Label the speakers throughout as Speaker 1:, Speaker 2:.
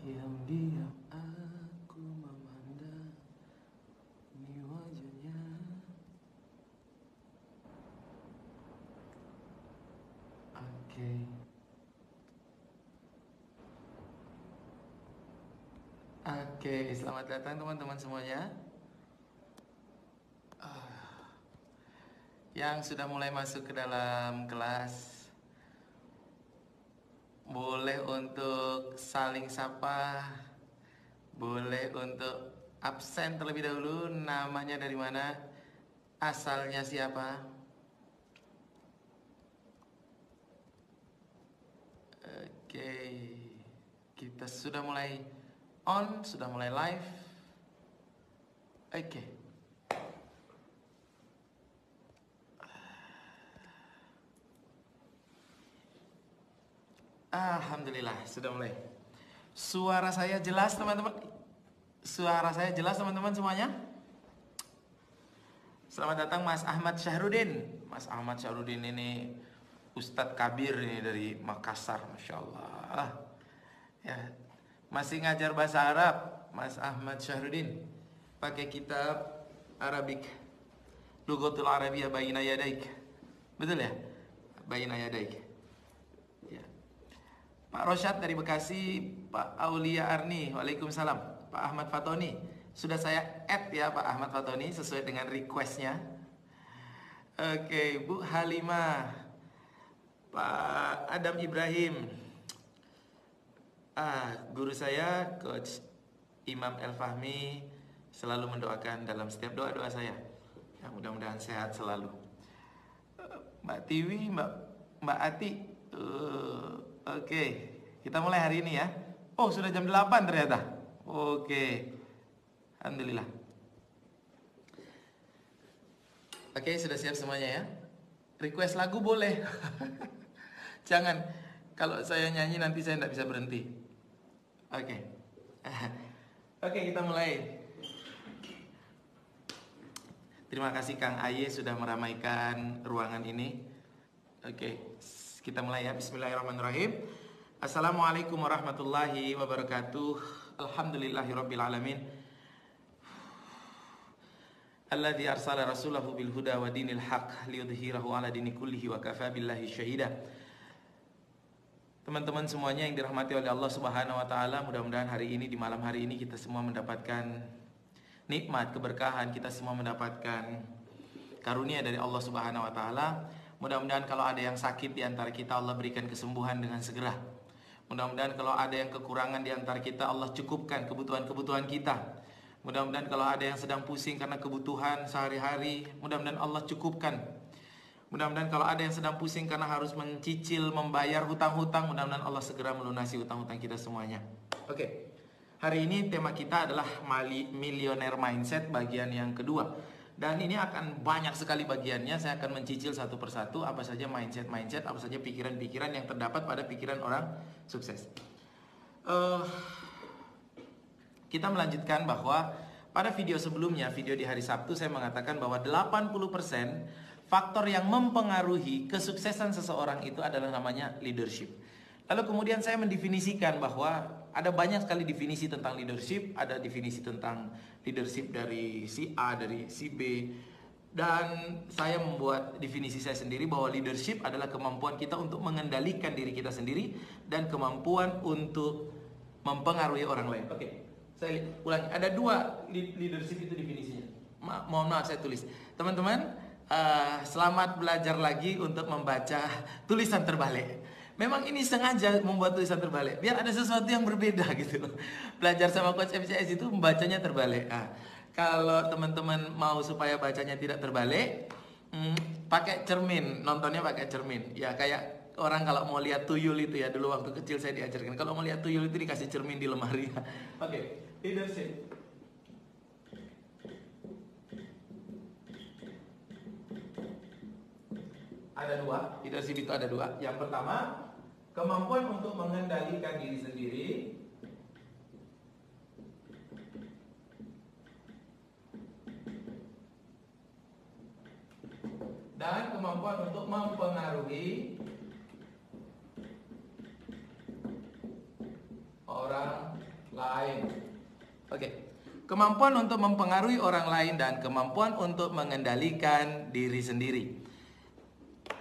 Speaker 1: Diam-diam aku memandang wajahnya. Oke, selamat datang teman-teman semuanya. Yang sudah mulai masuk ke dalam kelas, boleh untuk saling sapa, boleh untuk absen terlebih dahulu. Namanya dari mana, asalnya siapa. Oke, kita sudah mulai on, sudah mulai live. Oke. Alhamdulillah, sudah mulai. Suara saya jelas teman-teman? Suara saya jelas teman-teman semuanya? Selamat datang Mas Ahmad Syahrudin. Mas Ahmad Syahrudin ini Ustadz Kabir ini dari Makassar, Masya Allah. Ya, masih ngajar bahasa Arab, Mas Ahmad Syahrudin. Pakai kitab Arabik, Lughatul Arabiyyah Baina Yadaik. Betul ya? Baina Yadaik. Pak Rosyad dari Bekasi, Pak Aulia Arni, waalaikumsalam. Pak Ahmad Fatoni, sudah saya add ya Pak Ahmad Fatoni sesuai dengan requestnya. Oke, Bu Halimah, Pak Adam Ibrahim, guru saya Coach Imam El Fahmi selalu mendoakan dalam setiap doa-doa saya. Ya, mudah-mudahan sehat selalu. Mbak Tiwi, Mbak Ati. Oke, kita mulai hari ini ya. Oh, sudah jam 8 ternyata. Oke, alhamdulillah. Oke, sudah siap semuanya ya. Request lagu boleh. Jangan, kalau saya nyanyi nanti saya tidak bisa berhenti. Oke. Oke, kita mulai. Terima kasih Kang Aye sudah meramaikan ruangan ini. Oke, kita mulai ya. Bismillahirrahmanirrahim. Assalamualaikum warahmatullahi wabarakatuh. Alhamdulillahirabbil alamin. Alladzi arsala rasulahu bil huda wa dinil haq liyudhhirahu ala dini kullihi wa kafa billahi syahida. Teman-teman semuanya yang dirahmati oleh Allah Subhanahu wa taala, mudah-mudahan hari ini, di malam hari ini kita semua mendapatkan nikmat, keberkahan, kita semua mendapatkan karunia dari Allah Subhanahu wa taala. Mudah-mudahan kalau ada yang sakit di antara kita, Allah berikan kesembuhan dengan segera. Mudah-mudahan kalau ada yang kekurangan di antara kita, Allah cukupkan kebutuhan-kebutuhan kita. Mudah-mudahan kalau ada yang sedang pusing karena kebutuhan sehari-hari, mudah-mudahan Allah cukupkan. Mudah-mudahan kalau ada yang sedang pusing karena harus mencicil, membayar hutang-hutang, mudah-mudahan Allah segera melunasi hutang-hutang kita semuanya. Oke, hari ini tema kita adalah Millionaire Mindset bagian yang kedua. Dan ini akan banyak sekali bagiannya. Saya akan mencicil satu persatu apa saja mindset, apa saja pikiran-pikiran yang terdapat pada pikiran orang sukses. Kita melanjutkan bahwa pada video sebelumnya, video di hari Sabtu, saya mengatakan bahwa 80% faktor yang mempengaruhi kesuksesan seseorang itu adalah namanya leadership. Lalu kemudian saya mendefinisikan bahwa ada banyak sekali definisi tentang leadership. Ada definisi tentang leadership dari si A, dari si B. Dan saya membuat definisi saya sendiri bahwa leadership adalah kemampuan kita untuk mengendalikan diri kita sendiri dan kemampuan untuk mempengaruhi orang lain. Oke, saya ulangi. Ada dua leadership itu definisinya. Mohon maaf saya tulis. Teman-teman, selamat belajar lagi untuk membaca tulisan terbalik. Memang ini sengaja membuat tulisan terbalik biar ada sesuatu yang berbeda gitu loh. Belajar sama coach MCS itu membacanya terbalik. Kalau teman-teman mau supaya bacanya tidak terbalik, pakai cermin, nontonnya pakai cermin. Ya kayak orang kalau mau lihat tuyul itu ya, dulu waktu kecil saya diajarkan kalau mau lihat tuyul itu dikasih cermin di lemari. Oke, leadership. Ada dua, leadership itu ada dua. Yang pertama, kemampuan untuk mengendalikan diri sendiri. Dan kemampuan untuk mempengaruhi orang lain. Oke. Kemampuan untuk mempengaruhi orang lain dan kemampuan untuk mengendalikan diri sendiri.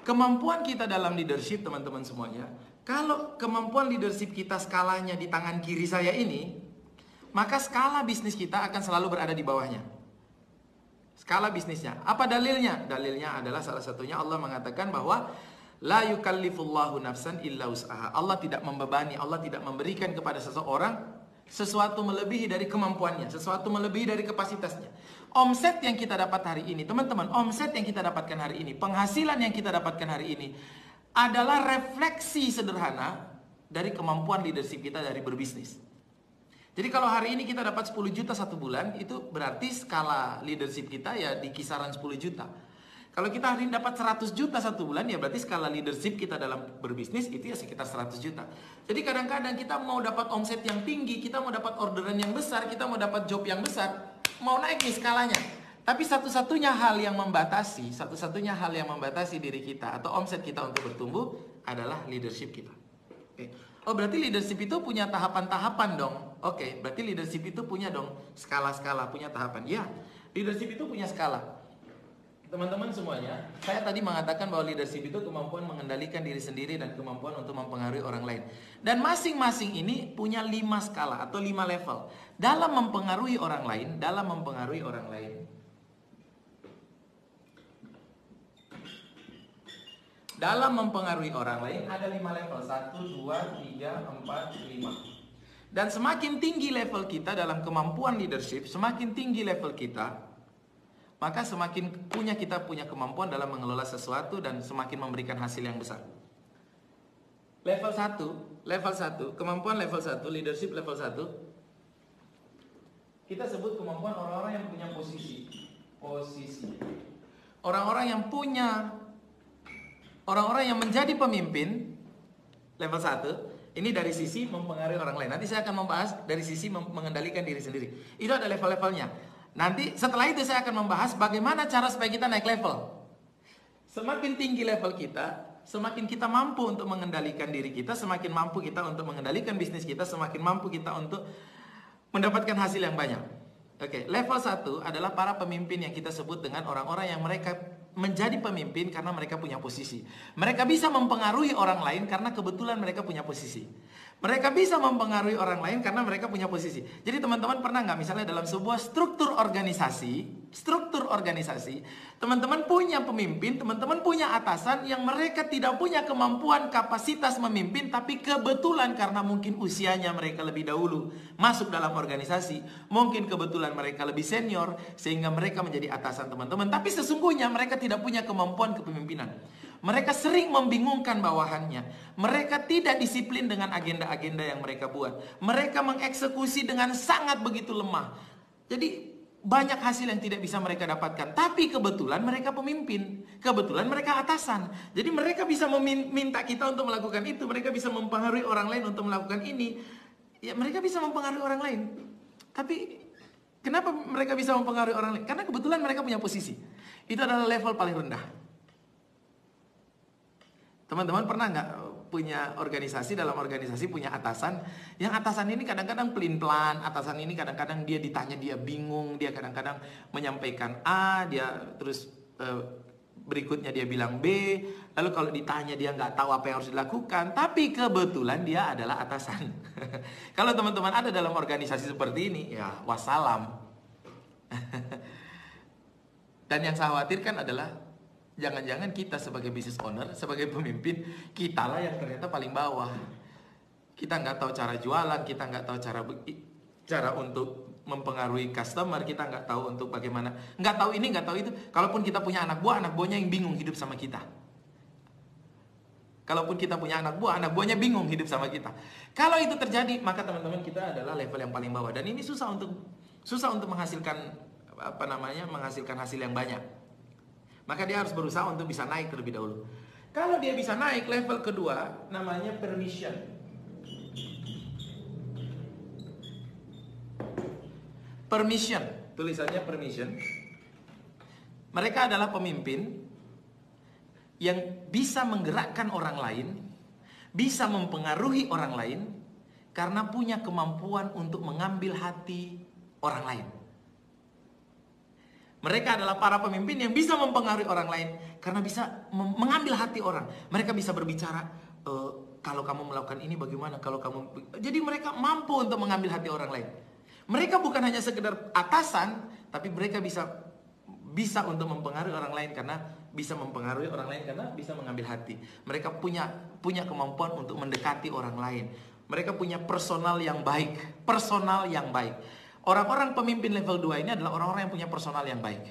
Speaker 1: Kemampuan kita dalam leadership, teman-teman semuanya, kalau kemampuan leadership kita skalanya di tangan kiri saya ini, maka skala bisnis kita akan selalu berada di bawahnya. Skala bisnisnya. Apa dalilnya? Dalilnya adalah salah satunya Allah mengatakan bahwa la yukallifullahu nafsan illa wus'aha. Allah tidak membebani, Allah tidak memberikan kepada seseorang sesuatu melebihi dari kemampuannya, sesuatu melebihi dari kapasitasnya. Omset yang kita dapat hari ini, teman-teman, omset yang kita dapatkan hari ini, penghasilan yang kita dapatkan hari ini adalah refleksi sederhana dari kemampuan leadership kita dari berbisnis. Jadi kalau hari ini kita dapat 10 juta satu bulan, itu berarti skala leadership kita ya di kisaran 10 juta. Kalau kita hari ini dapat 100 juta satu bulan, ya berarti skala leadership kita dalam berbisnis itu ya sekitar 100 juta. Jadi kadang-kadang kita mau dapat omset yang tinggi, kita mau dapat orderan yang besar, kita mau dapat job yang besar, mau naik nih skalanya. Tapi satu-satunya hal yang membatasi diri kita atau omset kita untuk bertumbuh adalah leadership kita. Oke. Oh berarti leadership itu punya tahapan-tahapan dong. Oke, berarti leadership itu punya dong skala-skala, punya tahapan. Ya, leadership itu punya skala. Teman-teman semuanya, saya tadi mengatakan bahwa leadership itu kemampuan mengendalikan diri sendiri dan kemampuan untuk mempengaruhi orang lain. Dan masing-masing ini punya 5 skala atau 5 level dalam mempengaruhi orang lain, Dalam mempengaruhi orang lain ada 5 level. 1, 2, 3, 4, 5. Dan semakin tinggi level kita dalam kemampuan leadership, semakin tinggi level kita, maka semakin kita punya kemampuan dalam mengelola sesuatu dan semakin memberikan hasil yang besar. Level 1, kemampuan level 1, leadership level 1, kita sebut kemampuan orang-orang yang punya posisi. Orang-orang yang menjadi pemimpin level 1, ini dari sisi mempengaruhi orang lain. Nanti saya akan membahas dari sisi mengendalikan diri sendiri. Itu ada level-levelnya. Nanti setelah itu saya akan membahas bagaimana cara supaya kita naik level. Semakin tinggi level kita, semakin kita mampu untuk mengendalikan diri kita, semakin mampu kita untuk mengendalikan bisnis kita, semakin mampu kita untuk mendapatkan hasil yang banyak. Oke, level 1 adalah para pemimpin yang kita sebut dengan orang-orang yang mereka menjadi pemimpin karena mereka punya posisi. Mereka bisa mempengaruhi orang lain karena kebetulan mereka punya posisi. Mereka bisa mempengaruhi orang lain karena mereka punya posisi. Jadi teman-teman pernah nggak misalnya dalam sebuah struktur organisasi, teman-teman punya pemimpin, teman-teman punya atasan yang mereka tidak punya kemampuan kapasitas memimpin, tapi kebetulan karena mungkin usianya mereka lebih dahulu masuk dalam organisasi, mungkin kebetulan mereka lebih senior sehingga mereka menjadi atasan teman-teman, tapi sesungguhnya mereka tidak punya kemampuan kepemimpinan. Mereka sering membingungkan bawahannya. Mereka tidak disiplin dengan agenda-agenda yang mereka buat. Mereka mengeksekusi dengan sangat begitu lemah. Jadi banyak hasil yang tidak bisa mereka dapatkan. Tapi kebetulan mereka pemimpin. Kebetulan mereka atasan. Jadi mereka bisa meminta kita untuk melakukan itu. Mereka bisa mempengaruhi orang lain untuk melakukan ini. Ya mereka bisa mempengaruhi orang lain. Tapi kenapa mereka bisa mempengaruhi orang lain? Karena kebetulan mereka punya posisi. Itu adalah level paling rendah. Teman-teman pernah nggak punya organisasi, dalam organisasi punya atasan, yang atasan ini kadang-kadang pelin-pelan, atasan ini kadang-kadang dia ditanya dia bingung, dia kadang-kadang menyampaikan A, dia terus berikutnya dia bilang B, lalu kalau ditanya dia nggak tahu apa yang harus dilakukan, tapi kebetulan dia adalah atasan. Kalau teman-teman ada dalam organisasi seperti ini, ya wassalam. Dan yang saya khawatirkan adalah Jangan-jangan kita sebagai business owner, sebagai pemimpin, kitalah yang ternyata paling bawah. Kita nggak tahu cara jualan, kita nggak tahu cara untuk mempengaruhi customer, kita nggak tahu untuk bagaimana, nggak tahu ini, nggak tahu itu. Kalaupun kita punya anak buahnya yang bingung hidup sama kita. Kalaupun kita punya anak buahnya bingung hidup sama kita. Kalau itu terjadi, maka teman-teman kita adalah level yang paling bawah. Dan ini susah untuk menghasilkan menghasilkan hasil yang banyak. Maka dia harus berusaha untuk bisa naik terlebih dahulu. Kalau dia bisa naik level kedua, namanya permission. Permission, tulisannya permission. Mereka adalah pemimpin yang bisa menggerakkan orang lain, bisa mempengaruhi orang lain, karena punya kemampuan untuk mengambil hati orang lain. Mereka adalah para pemimpin yang bisa mempengaruhi orang lain, karena bisa mengambil hati orang. Mereka bisa berbicara, kalau kamu melakukan ini bagaimana, kalau kamu... Jadi mereka mampu untuk mengambil hati orang lain. Mereka bukan hanya sekedar atasan, tapi mereka bisa untuk mempengaruhi orang lain, karena bisa mempengaruhi orang lain karena bisa mengambil hati. Mereka punya kemampuan untuk mendekati orang lain. Mereka punya personal yang baik. Orang-orang pemimpin level 2 ini adalah orang-orang yang punya personal yang baik.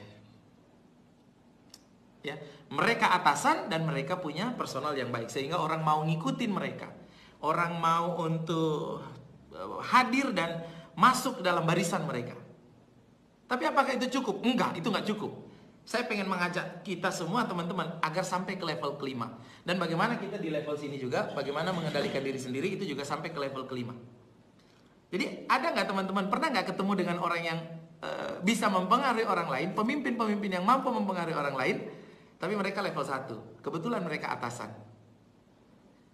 Speaker 1: Ya, mereka atasan dan mereka punya personal yang baik, sehingga orang mau ngikutin mereka. Orang mau untuk hadir dan masuk dalam barisan mereka. Tapi apakah itu cukup? Enggak, itu enggak cukup. Saya pengen mengajak kita semua teman-teman agar sampai ke level kelima. Dan bagaimana kita di level sini juga, bagaimana mengendalikan diri sendiri itu juga sampai ke level kelima. Jadi ada nggak teman-teman, pernah nggak ketemu dengan orang yang bisa mempengaruhi orang lain, pemimpin-pemimpin yang mampu mempengaruhi orang lain, tapi mereka level 1, kebetulan mereka atasan.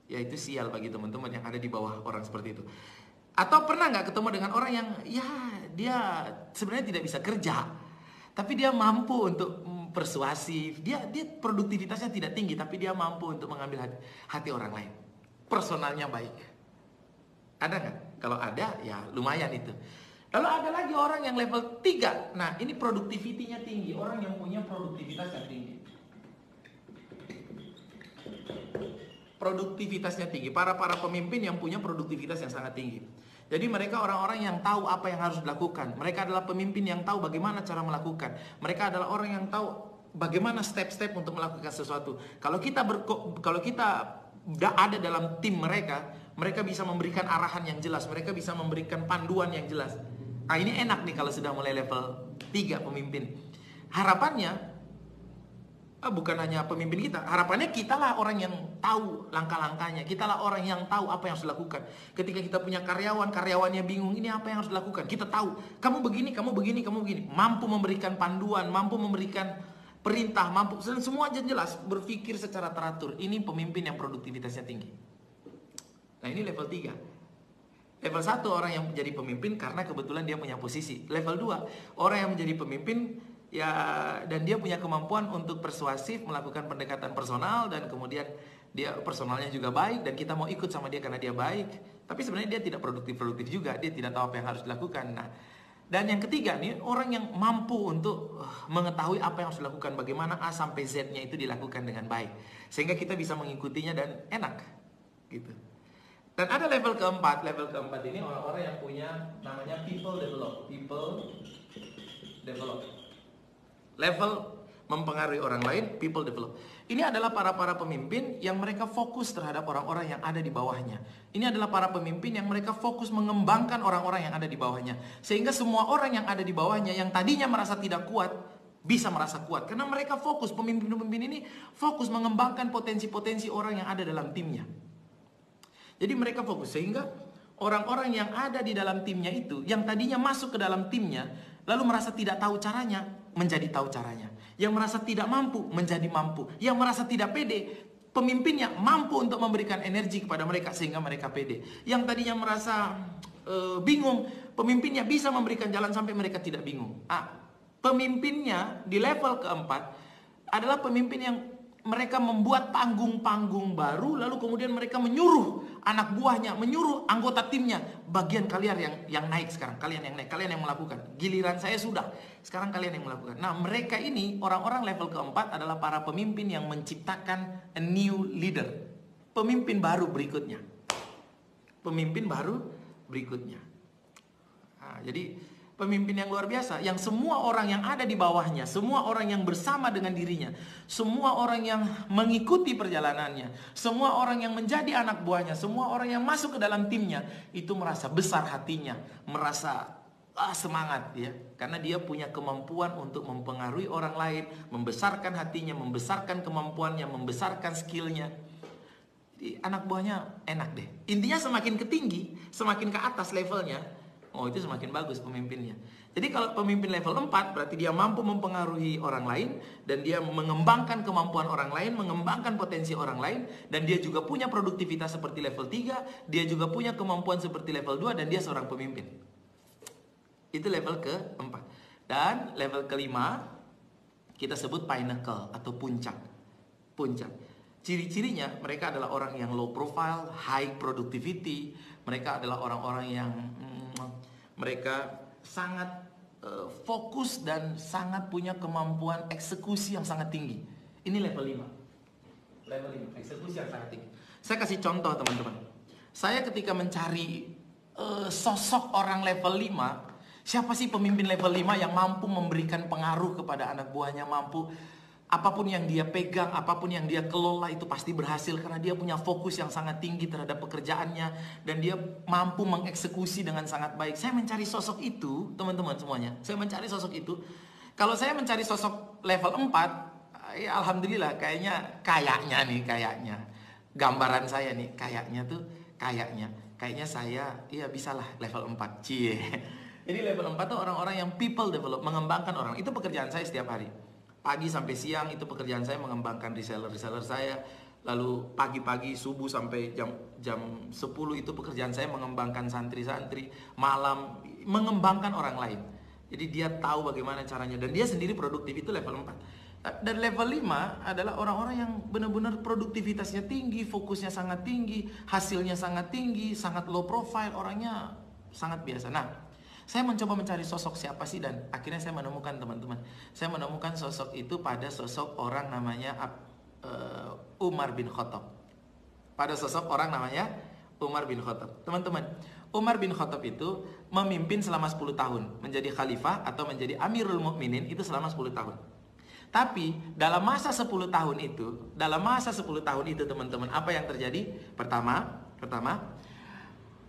Speaker 1: Ya itu sial bagi teman-teman yang ada di bawah orang seperti itu. Atau pernah nggak ketemu dengan orang yang ya dia sebenarnya tidak bisa kerja, tapi dia mampu untuk persuasif, dia produktivitasnya tidak tinggi, tapi dia mampu untuk mengambil hati orang lain. Personalnya baik. Ada nggak? Kalau ada, ya lumayan itu. Lalu ada lagi orang yang level 3. Nah, ini produktivitinya tinggi. Orang yang punya produktivitas yang tinggi. Produktivitasnya tinggi. Para pemimpin yang punya produktivitas yang sangat tinggi. Jadi mereka orang-orang yang tahu apa yang harus dilakukan. Mereka adalah pemimpin yang tahu bagaimana cara melakukan. Mereka adalah orang yang tahu bagaimana step-step untuk melakukan sesuatu. Kalau kita ada dalam tim mereka bisa memberikan arahan yang jelas, mereka bisa memberikan panduan yang jelas. Nah, ini enak nih kalau sudah mulai level 3 pemimpin. Harapannya bukan hanya pemimpin kita, harapannya kitalah orang yang tahu langkah-langkahnya, kitalah orang yang tahu apa yang harus dilakukan. Ketika kita punya karyawannya bingung, ini apa yang harus dilakukan, kita tahu, kamu begini, mampu memberikan panduan, mampu memberikan perintah, mampu, semua jelas, berpikir secara teratur. Ini pemimpin yang produktivitasnya tinggi. Nah, ini level 3. Level 1 orang yang menjadi pemimpin karena kebetulan dia punya posisi. Level 2 orang yang menjadi pemimpin ya, dan dia punya kemampuan untuk persuasif, melakukan pendekatan personal, dan kemudian dia personalnya juga baik dan kita mau ikut sama dia karena dia baik. Tapi sebenarnya dia tidak produktif juga, dia tidak tahu apa yang harus dilakukan. Nah, dan yang ketiga nih, orang yang mampu untuk mengetahui apa yang harus dilakukan, bagaimana A sampai Z-nya itu dilakukan dengan baik, sehingga kita bisa mengikutinya dan enak gitu. Dan ada level keempat. Level keempat ini orang-orang yang punya namanya people develop. Level mempengaruhi orang lain, people develop. Ini adalah para pemimpin yang mereka fokus terhadap orang-orang yang ada di bawahnya. Ini adalah para pemimpin yang mereka fokus mengembangkan orang-orang yang ada di bawahnya. Sehingga semua orang yang ada di bawahnya yang tadinya merasa tidak kuat, bisa merasa kuat. Karena mereka fokus, pemimpin-pemimpin ini fokus mengembangkan potensi-potensi orang yang ada dalam timnya. Jadi mereka fokus, sehingga orang-orang yang ada di dalam timnya itu, yang tadinya masuk ke dalam timnya, lalu merasa tidak tahu caranya, menjadi tahu caranya. Yang merasa tidak mampu, menjadi mampu. Yang merasa tidak pede, pemimpinnya mampu untuk memberikan energi kepada mereka sehingga mereka pede. Yang tadinya merasa bingung, pemimpinnya bisa memberikan jalan sampai mereka tidak bingung. Pemimpinnya di level keempat adalah pemimpin yang mereka membuat panggung-panggung baru, lalu kemudian mereka menyuruh anak buahnya, menyuruh anggota timnya, bagian kalian yang naik sekarang, kalian yang naik, kalian yang melakukan. Giliran saya sudah, sekarang kalian yang melakukan. Nah, mereka ini orang-orang level keempat adalah para pemimpin yang menciptakan a new leader, pemimpin baru berikutnya, pemimpin baru berikutnya. Nah, jadi pemimpin yang luar biasa, yang semua orang yang ada di bawahnya, semua orang yang bersama dengan dirinya, semua orang yang mengikuti perjalanannya, semua orang yang menjadi anak buahnya, semua orang yang masuk ke dalam timnya, itu merasa besar hatinya, merasa semangat ya, karena dia punya kemampuan untuk mempengaruhi orang lain, membesarkan hatinya, membesarkan kemampuannya, membesarkan skillnya. Jadi anak buahnya enak deh. Intinya semakin ketinggi, semakin ke atas levelnya, itu semakin bagus pemimpinnya. Jadi kalau pemimpin level 4 berarti dia mampu mempengaruhi orang lain, dan dia mengembangkan kemampuan orang lain, mengembangkan potensi orang lain, dan dia juga punya produktivitas seperti level 3, dia juga punya kemampuan seperti level 2, dan dia seorang pemimpin. Itu level ke-4. Dan level ke-5 kita sebut pinnacle atau puncak. Puncak. Ciri-cirinya mereka adalah orang yang low profile, high productivity. Mereka adalah orang-orang yang mereka sangat fokus dan sangat punya kemampuan eksekusi yang sangat tinggi. Ini level 5. Level 5, eksekusi yang sangat tinggi. Saya kasih contoh teman-teman. Saya ketika mencari sosok orang level 5, siapa sih pemimpin level 5 yang mampu memberikan pengaruh kepada anak buahnya, mampu apapun yang dia pegang, apapun yang dia kelola itu pasti berhasil karena dia punya fokus yang sangat tinggi terhadap pekerjaannya dan dia mampu mengeksekusi dengan sangat baik. Saya mencari sosok itu, teman-teman semuanya. Saya mencari sosok itu. Kalau saya mencari sosok level 4, ya alhamdulillah kayaknya gambaran saya nih kayaknya saya ya bisalah level 4. Cie. Jadi level 4 tuh orang-orang yang people develop, mengembangkan orang. Itu pekerjaan saya setiap hari. Pagi sampai siang itu pekerjaan saya, mengembangkan reseller saya. Lalu pagi-pagi subuh sampai jam 10 itu pekerjaan saya mengembangkan santri-santri. Malam mengembangkan orang lain. Jadi dia tahu bagaimana caranya dan dia sendiri produktif, itu level 4. Dan level 5 adalah orang-orang yang benar-benar produktivitasnya tinggi, fokusnya sangat tinggi, hasilnya sangat tinggi, sangat low profile, orangnya sangat biasa. Nah, saya mencoba mencari sosok siapa sih, dan akhirnya saya menemukan teman-teman. Saya menemukan sosok itu pada sosok orang namanya Umar bin Khattab. Pada sosok orang namanya Umar bin Khattab. Teman-teman, Umar bin Khattab itu memimpin selama 10 tahun. Menjadi khalifah atau menjadi Amirul Mukminin itu selama 10 tahun. Tapi dalam masa 10 tahun itu, teman-teman, apa yang terjadi? Pertama,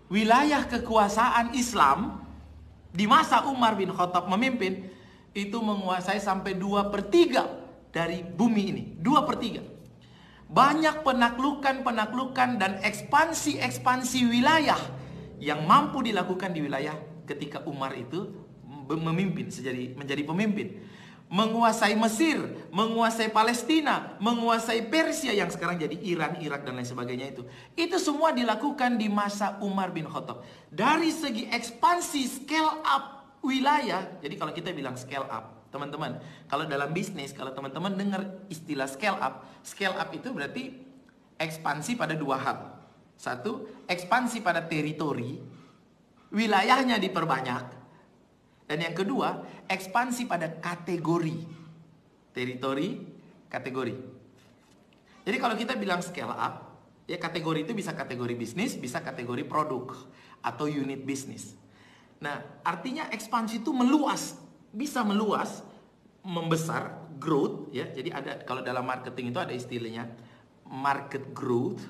Speaker 1: wilayah kekuasaan Islam di masa Umar bin Khattab memimpin itu menguasai sampai 2/3 dari bumi ini. 2/3. Banyak penaklukan dan ekspansi wilayah yang mampu dilakukan di wilayah ketika Umar itu memimpin, menjadi pemimpin. Menguasai Mesir, menguasai Palestina, menguasai Persia yang sekarang jadi Iran, Irak dan lain sebagainya itu. Itu semua dilakukan di masa Umar bin Khattab. Dari segi ekspansi scale up wilayah, jadi kalau kita bilang scale up, teman-teman, kalau dalam bisnis, kalau teman-teman dengar istilah scale up itu berarti ekspansi pada dua hal. Satu, ekspansi pada teritori, wilayahnya diperbanyak. Dan yang kedua, ekspansi pada kategori. Teritori, kategori. Jadi kalau kita bilang scale up, ya kategori itu bisa kategori bisnis, bisa kategori produk atau unit bisnis. Nah, artinya ekspansi itu meluas, bisa meluas, membesar, growth ya. Jadi ada, kalau dalam marketing itu ada istilahnya market growth,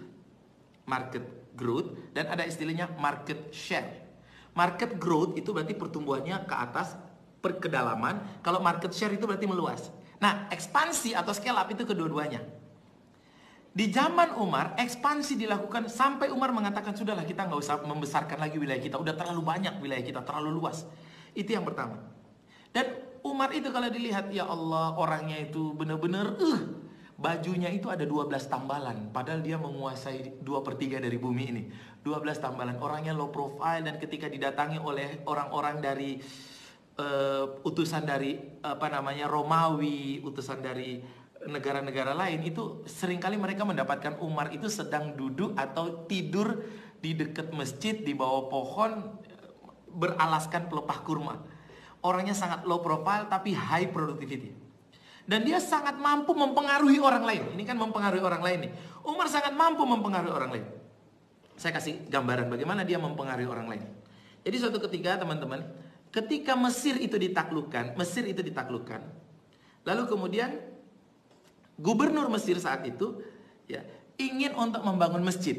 Speaker 1: dan ada istilahnya market share. Market growth itu berarti pertumbuhannya ke atas, kedalaman. Kalau market share itu berarti meluas. Nah, ekspansi atau scale up itu kedua-duanya. Di zaman Umar, ekspansi dilakukan sampai Umar mengatakan, sudahlah kita nggak usah membesarkan lagi wilayah kita. Udah terlalu banyak wilayah kita, terlalu luas. Itu yang pertama. Dan Umar itu kalau dilihat, ya Allah, orangnya itu benar-benar bajunya itu ada 12 tambalan. Padahal dia menguasai 2/3 dari bumi ini. 12 tambalan. Orangnya low profile, dan ketika didatangi oleh orang-orang dari utusan dari Romawi, utusan dari negara-negara lain itu seringkali mereka mendapatkan Umar itu sedang duduk atau tidur di dekat masjid di bawah pohon beralaskan pelepah kurma. Orangnya sangat low profile tapi high productivity. Dan dia sangat mampu mempengaruhi orang lain. Ini kan mempengaruhi orang lain nih. Umar sangat mampu mempengaruhi orang lain. Saya kasih gambaran bagaimana dia mempengaruhi orang lain. Jadi suatu ketika teman-teman, ketika Mesir itu ditaklukkan, lalu kemudian gubernur Mesir saat itu ya ingin untuk membangun masjid,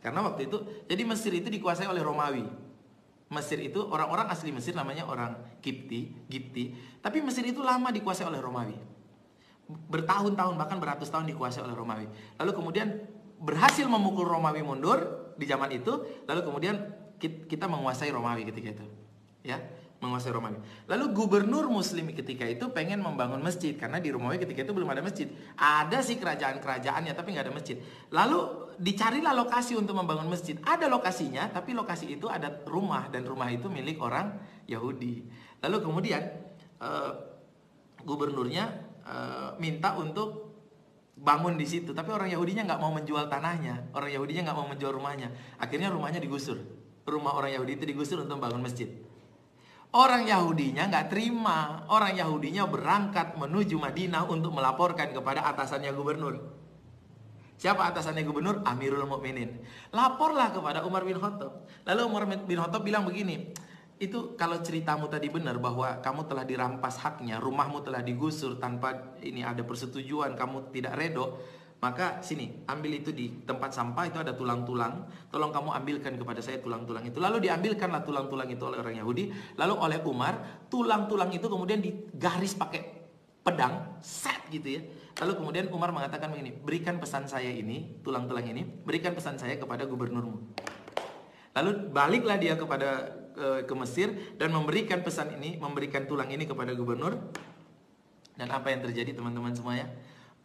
Speaker 1: karena waktu itu jadi Mesir itu dikuasai oleh Romawi. Mesir itu orang-orang asli Mesir namanya orang Gipti, tapi Mesir itu lama dikuasai oleh Romawi, bertahun-tahun bahkan beratus tahun dikuasai oleh Romawi. Lalu kemudian berhasil memukul Romawi mundur di zaman itu, lalu kemudian kita menguasai Romawi ketika itu, ya. Menguasai Romawi. Lalu gubernur muslim ketika itu pengen membangun masjid, karena di Romawi ketika itu belum ada masjid. Ada sih kerajaan-kerajaannya tapi nggak ada masjid. Lalu dicarilah lokasi untuk membangun masjid. Ada lokasinya, tapi lokasi itu ada rumah, dan rumah itu milik orang Yahudi. Lalu kemudian gubernurnya minta untuk bangun di situ, tapi orang Yahudinya nggak mau menjual tanahnya, orang Yahudinya nggak mau menjual rumahnya. Akhirnya rumahnya digusur, rumah orang Yahudi itu digusur untuk bangun masjid. Orang Yahudinya nggak terima, orang Yahudinya berangkat menuju Madinah untuk melaporkan kepada atasannya gubernur. Siapa atasannya gubernur? Amirul Mukminin. Laporlah kepada Umar bin Khattab. Lalu Umar bin Khattab bilang begini, itu kalau ceritamu tadi benar bahwa kamu telah dirampas haknya, rumahmu telah digusur tanpa ini ada persetujuan, kamu tidak redo, maka sini ambil itu di tempat sampah itu ada tulang-tulang, tolong kamu ambilkan kepada saya tulang-tulang itu. Lalu diambilkanlah tulang-tulang itu oleh orang Yahudi. Lalu oleh Umar tulang-tulang itu kemudian digaris pakai pedang, set gitu ya. Lalu kemudian Umar mengatakan begini, berikan pesan saya ini, tulang-tulang ini, berikan pesan saya kepada gubernurmu. Lalu baliklah dia ke Mesir dan memberikan pesan ini, memberikan tulang ini kepada gubernur. Dan apa yang terjadi teman-teman semuanya?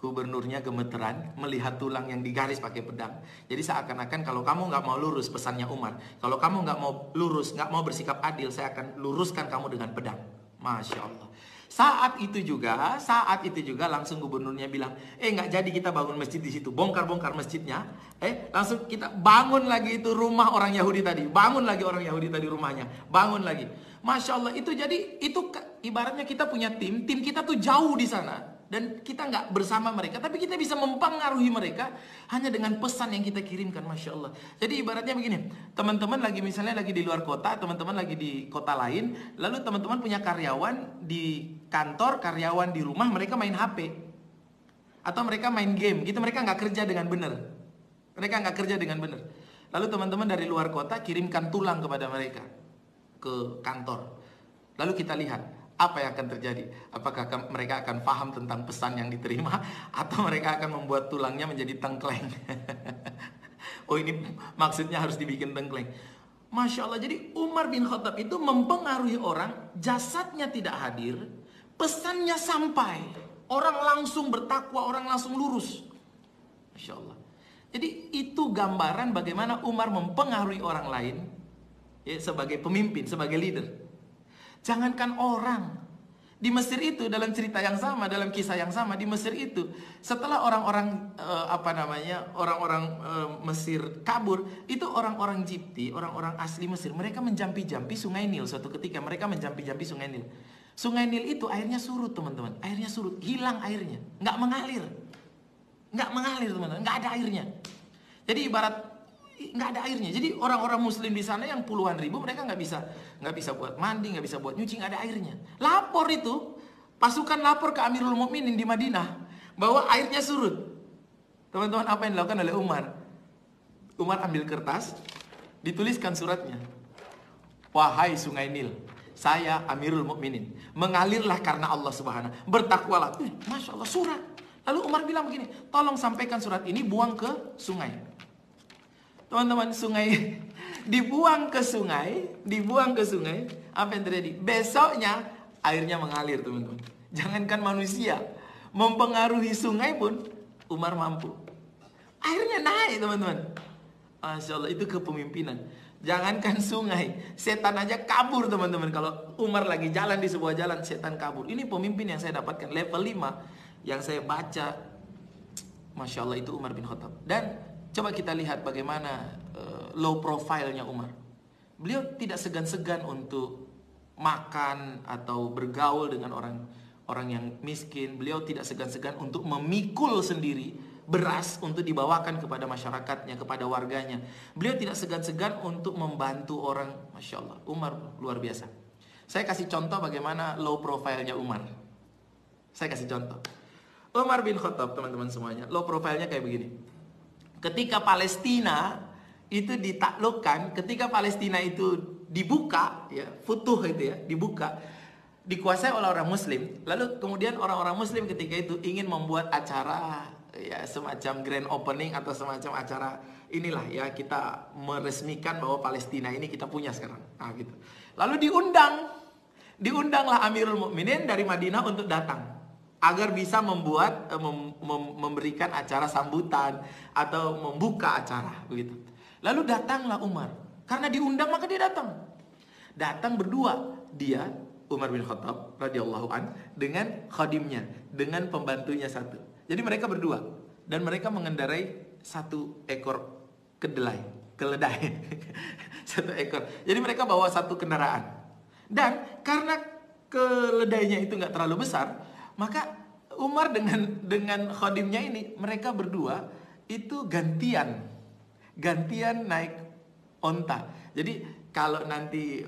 Speaker 1: Gubernurnya gemeteran melihat tulang yang digaris pakai pedang. Jadi seakan-akan kalau kamu nggak mau lurus, pesannya Umar, kalau kamu nggak mau lurus, nggak mau bersikap adil, saya akan luruskan kamu dengan pedang. Masya Allah. Saat itu juga langsung gubernurnya bilang, nggak jadi kita bangun masjid di situ, bongkar masjidnya, langsung kita bangun lagi itu rumah orang Yahudi tadi, bangun lagi orang Yahudi tadi rumahnya, bangun lagi. Masya Allah, itu jadi itu ibaratnya kita punya tim kita tuh jauh di sana. Dan kita nggak bersama mereka, tapi kita bisa mempengaruhi mereka hanya dengan pesan yang kita kirimkan, Masya Allah. Jadi ibaratnya begini, teman-teman misalnya lagi di luar kota, teman-teman lagi di kota lain, lalu teman-teman punya karyawan di kantor, karyawan di rumah, mereka main HP. Atau mereka main game, gitu mereka nggak kerja dengan benar. Lalu teman-teman dari luar kota kirimkan tulang kepada mereka ke kantor. Lalu kita lihat apa yang akan terjadi. Apakah mereka akan paham tentang pesan yang diterima, atau mereka akan membuat tulangnya menjadi tengkleng. Oh, ini maksudnya harus dibikin tengkleng. Masya Allah. Jadi Umar bin Khattab itu mempengaruhi orang, jasadnya tidak hadir, pesannya sampai, orang langsung bertakwa, orang langsung lurus. Masya Allah. Jadi itu gambaran bagaimana Umar mempengaruhi orang lain ya, sebagai pemimpin, sebagai leader. Jangankan orang di Mesir itu, dalam cerita yang sama, dalam kisah yang sama di Mesir itu, setelah orang-orang Mesir kabur, itu orang-orang Gipti, orang-orang asli Mesir, mereka menjampi-jampi Sungai Nil. Suatu ketika mereka menjampi-jampi Sungai Nil. Sungai Nil itu airnya surut, teman-teman. Airnya surut, hilang airnya, nggak mengalir teman-teman, nggak ada airnya. Jadi ibarat nggak ada airnya. Jadi orang-orang Muslim di sana yang puluhan ribu, mereka nggak bisa buat mandi, nggak bisa buat nyuci, nggak ada airnya. Lapor itu, pasukan lapor ke Amirul Mukminin di Madinah bahwa airnya surut. Teman-teman, apa yang dilakukan oleh Umar? Umar ambil kertas, dituliskan suratnya. Wahai Sungai Nil, saya Amirul Mukminin, mengalirlah karena Allah Subhanahu. Bertakwalah. Masya Allah, surat. Lalu Umar bilang begini, tolong sampaikan surat ini, buang ke sungai. Teman-teman, sungai dibuang ke sungai, apa yang terjadi? Besoknya airnya mengalir, teman-teman. Jangankan manusia, mempengaruhi sungai pun Umar mampu. Airnya naik, teman-teman. Masya Allah, itu kepemimpinan. Jangankan sungai, setan aja kabur teman-teman. Kalau Umar lagi jalan di sebuah jalan, setan kabur. Ini pemimpin yang saya dapatkan level 5 yang saya baca. Masya Allah, itu Umar bin Khattab. Dan coba kita lihat bagaimana low profile-nya Umar. Beliau tidak segan-segan untuk makan atau bergaul dengan orang yang miskin. Beliau tidak segan-segan untuk memikul sendiri beras untuk dibawakan kepada masyarakatnya, kepada warganya. Beliau tidak segan-segan untuk membantu orang. Masya Allah, Umar luar biasa. Saya kasih contoh bagaimana low profile-nya Umar. Saya kasih contoh. Umar bin Khattab, teman-teman semuanya, low profile-nya kayak begini. Ketika Palestina itu ditaklukkan, ketika Palestina itu dibuka, ya, futuh itu ya, dibuka, dikuasai oleh orang Muslim. Lalu kemudian orang-orang Muslim ketika itu ingin membuat acara, ya, semacam grand opening atau semacam acara inilah ya, kita meresmikan bahwa Palestina ini kita punya sekarang. Nah, gitu. Lalu diundanglah Amirul Mukminin dari Madinah untuk datang agar bisa memberikan acara sambutan atau membuka acara begitu. Lalu datanglah Umar. Karena diundang maka dia datang. Datang berdua, dia Umar bin Khattab radhiyallahu an dengan khadimnya, dengan pembantunya satu. Jadi mereka berdua dan mereka mengendarai satu ekor keledai. Satu ekor. Jadi mereka bawa satu kendaraan. Dan karena keledainya itu nggak terlalu besar, maka Umar dengan khadimnya ini, mereka berdua itu gantian naik onta. Jadi kalau nanti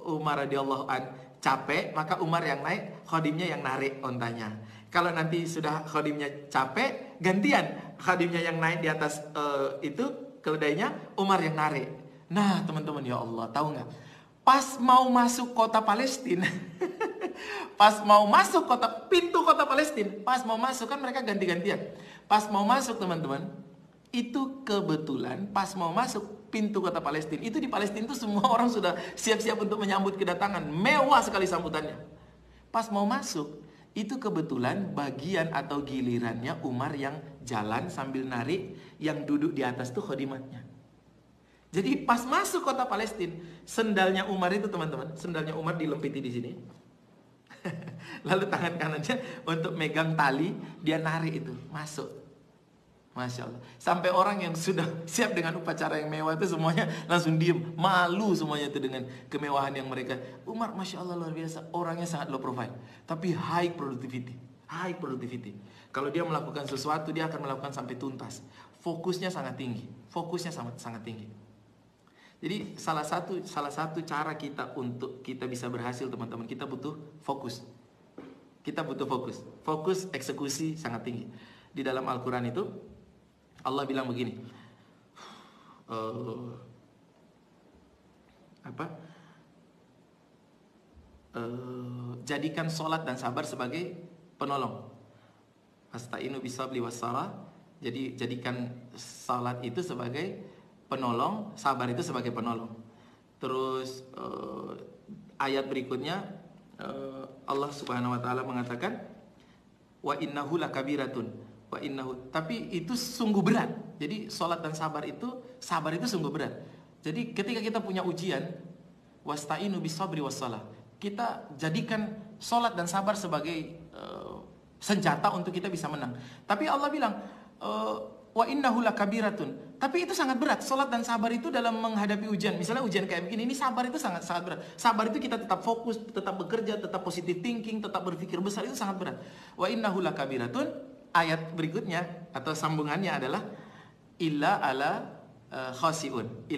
Speaker 1: Umar radhiyallahu an capek, maka Umar yang naik, khadimnya yang narik ontanya. Kalau nanti sudah khadimnya capek, gantian khadimnya yang naik di atas itu keledainya, Umar yang narik. Nah teman-teman, ya Allah, tahu nggak? Pas mau masuk kota Palestina, pas mau masuk pintu kota Palestina, pas mau masuk kan mereka ganti-gantian. Pas mau masuk teman-teman, itu kebetulan pas mau masuk pintu kota Palestina, itu di Palestina itu semua orang sudah siap-siap untuk menyambut kedatangan, mewah sekali sambutannya. Pas mau masuk, itu kebetulan bagian atau gilirannya Umar yang jalan sambil narik, yang duduk di atas tuh khadimatnya. Jadi pas masuk kota Palestina, sendalnya Umar itu teman-teman, sendalnya Umar dilempiti di sini. Lalu tangan kanannya untuk megang tali, dia narik itu, masuk. Masya Allah. Sampai orang yang sudah siap dengan upacara yang mewah itu semuanya langsung diem, malu semuanya itu dengan kemewahan yang mereka. Umar Masya Allah luar biasa, orangnya sangat low profile, tapi high productivity. Kalau dia melakukan sesuatu, dia akan melakukan sampai tuntas. Fokusnya sangat tinggi. Sangat tinggi. Jadi salah satu cara kita untuk kita bisa berhasil teman-teman, kita butuh fokus. Fokus eksekusi sangat tinggi. Di dalam Al-Quran itu Allah bilang begini, jadikan sholat dan sabar sebagai penolong. Asta'inu bisabli wassalah. Jadi jadikan sholat itu sebagai penolong, sabar itu sebagai penolong. Terus ayat berikutnya Allah Subhanahu wa taala mengatakan wa innahu lakabiratun. Tapi itu sungguh berat. Jadi sholat dan sabar itu sungguh berat. Jadi ketika kita punya ujian, wasta'inu bisabri wassalah, kita jadikan sholat dan sabar sebagai senjata untuk kita bisa menang. Tapi Allah bilang wa innahu lakabiratun. Tapi itu sangat berat. Sholat dan sabar itu dalam menghadapi ujian. Misalnya ujian kayak begini, ini sabar itu sangat berat. Sabar itu kita tetap fokus, tetap bekerja, tetap positive thinking, tetap berpikir besar, itu sangat berat. Wa innahu lakabiratun. Ayat berikutnya atau sambungannya adalah illa ala khasiun,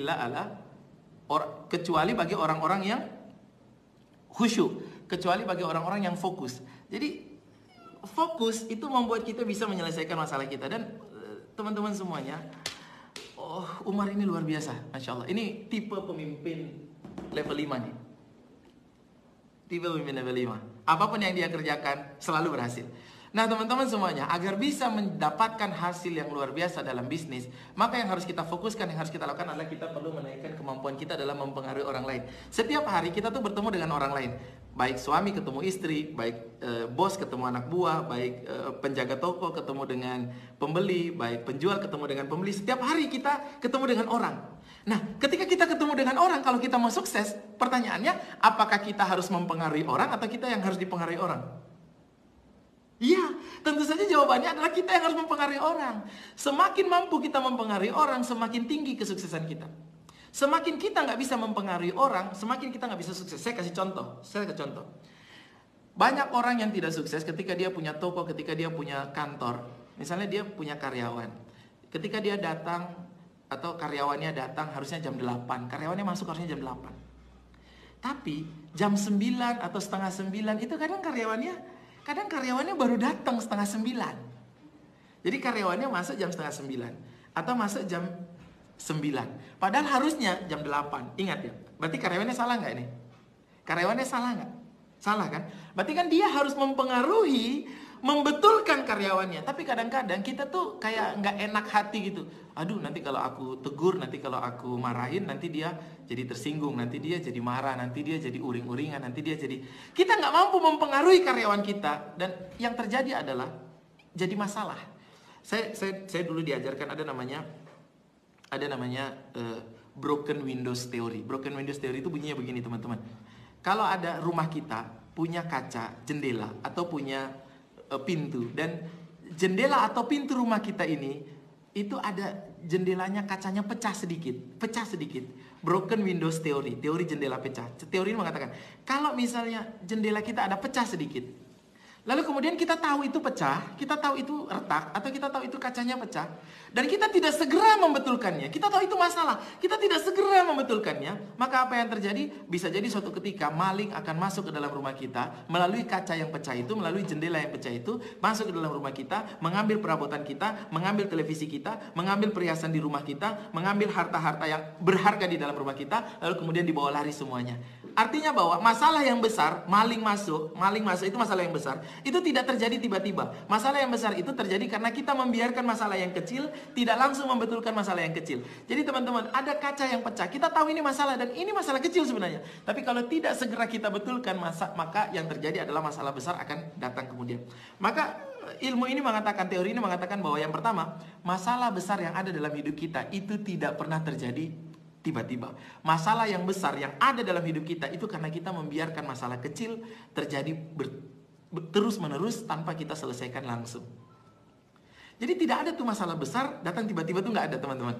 Speaker 1: kecuali bagi orang-orang yang khusyuk, kecuali bagi orang-orang yang fokus. Jadi fokus itu membuat kita bisa menyelesaikan masalah kita. Dan teman-teman semuanya, Umar ini luar biasa, Masya Allah. Ini tipe pemimpin level 5 nih. Tipe pemimpin level 5. Apapun yang dia kerjakan selalu berhasil. Nah teman-teman semuanya, agar bisa mendapatkan hasil yang luar biasa dalam bisnis, maka yang harus kita fokuskan, yang harus kita lakukan adalah kita perlu menaikkan kemampuan kita dalam mempengaruhi orang lain. Setiap hari kita tuh bertemu dengan orang lain, baik suami ketemu istri, baik bos ketemu anak buah, baik penjaga toko ketemu dengan pembeli, baik penjual ketemu dengan pembeli. Setiap hari kita ketemu dengan orang. Nah, ketika kita ketemu dengan orang, kalau kita mau sukses, pertanyaannya, apakah kita harus mempengaruhi orang atau kita yang harus dipengaruhi orang? Iya, tentu saja jawabannya adalah kita yang harus mempengaruhi orang. Semakin mampu kita mempengaruhi orang, semakin tinggi kesuksesan kita. Semakin kita nggak bisa mempengaruhi orang, semakin kita nggak bisa sukses. Saya kasih contoh. Banyak orang yang tidak sukses ketika dia punya toko, ketika dia punya kantor. Misalnya dia punya karyawan. Ketika dia datang, atau karyawannya datang harusnya jam 8. Karyawannya masuk harusnya jam 8. Tapi jam 9 atau setengah 9 itu kadang karyawannya baru datang setengah 9. Jadi karyawannya masuk jam setengah 9 atau masuk jam 9. Padahal harusnya jam 8. Ingat ya, berarti karyawannya salah nggak ini? Karyawannya salah nggak? Salah kan? Berarti kan dia harus mempengaruhi, membetulkan karyawannya. Tapi kadang-kadang kita tuh kayak nggak enak hati gitu. Aduh, nanti kalau aku tegur, nanti kalau aku marahin, nanti dia jadi tersinggung, nanti dia jadi marah, nanti dia jadi uring-uringan, nanti dia jadi... Kita nggak mampu mempengaruhi karyawan kita. Dan yang terjadi adalah jadi masalah. Saya dulu diajarkan ada namanya broken windows theory. Broken windows theory itu bunyinya begini, teman-teman. Kalau ada rumah kita punya kaca, jendela, atau punya pintu, dan jendela atau pintu rumah kita ini itu ada jendelanya, kacanya pecah sedikit. Broken windows theory, teori jendela pecah. Teori ini mengatakan kalau misalnya jendela kita ada pecah sedikit, lalu kemudian kita tahu itu pecah, kita tahu itu retak, atau kita tahu itu kacanya pecah, dan kita tidak segera membetulkannya, kita tahu itu masalah, kita tidak segera membetulkannya, maka apa yang terjadi? Bisa jadi suatu ketika maling akan masuk ke dalam rumah kita, melalui kaca yang pecah itu, melalui jendela yang pecah itu, masuk ke dalam rumah kita, mengambil perabotan kita, mengambil televisi kita, mengambil perhiasan di rumah kita, mengambil harta-harta yang berharga di dalam rumah kita, lalu kemudian dibawa lari semuanya. Artinya bahwa masalah yang besar, maling masuk itu masalah yang besar. Itu tidak terjadi tiba-tiba. Masalah yang besar itu terjadi karena kita membiarkan masalah yang kecil, tidak langsung membetulkan masalah yang kecil. Jadi teman-teman, ada kaca yang pecah. Kita tahu ini masalah dan ini masalah kecil sebenarnya. Tapi kalau tidak segera kita betulkan, maka yang terjadi adalah masalah besar akan datang kemudian. Maka ilmu ini mengatakan, teori ini mengatakan bahwa yang pertama, masalah besar yang ada dalam hidup kita itu tidak pernah terjadi tiba-tiba. Masalah yang besar yang ada dalam hidup kita itu karena kita membiarkan masalah kecil terjadi terus-menerus tanpa kita selesaikan langsung. Jadi tidak ada tuh masalah besar datang tiba-tiba tuh nggak ada, teman-teman.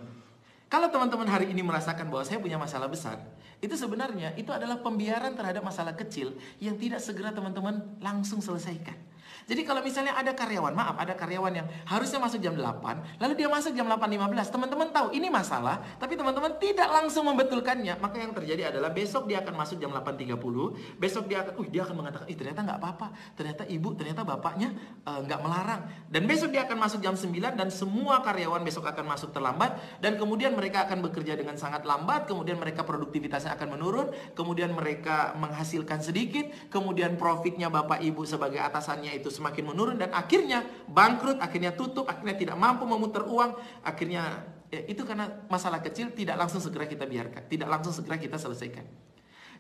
Speaker 1: Kalau teman-teman hari ini merasakan bahwa saya punya masalah besar, itu sebenarnya itu adalah pembiaran terhadap masalah kecil yang tidak segera teman-teman langsung selesaikan. Jadi kalau misalnya ada karyawan yang harusnya masuk jam 8, lalu dia masuk jam 8.15, teman-teman tahu ini masalah, tapi teman-teman tidak langsung membetulkannya, maka yang terjadi adalah besok dia akan masuk jam 8.30, besok dia akan mengatakan, ternyata nggak apa-apa, ternyata ibu, ternyata bapaknya nggak melarang, dan besok dia akan masuk jam 9, dan semua karyawan besok akan masuk terlambat, dan kemudian mereka akan bekerja dengan sangat lambat, kemudian mereka produktivitasnya akan menurun, kemudian mereka menghasilkan sedikit, kemudian profitnya bapak ibu sebagai atasannya itu semakin menurun, dan akhirnya bangkrut, akhirnya tutup, akhirnya tidak mampu memutar uang, akhirnya itu karena masalah kecil tidak langsung segera kita biarkan, tidak langsung segera kita selesaikan.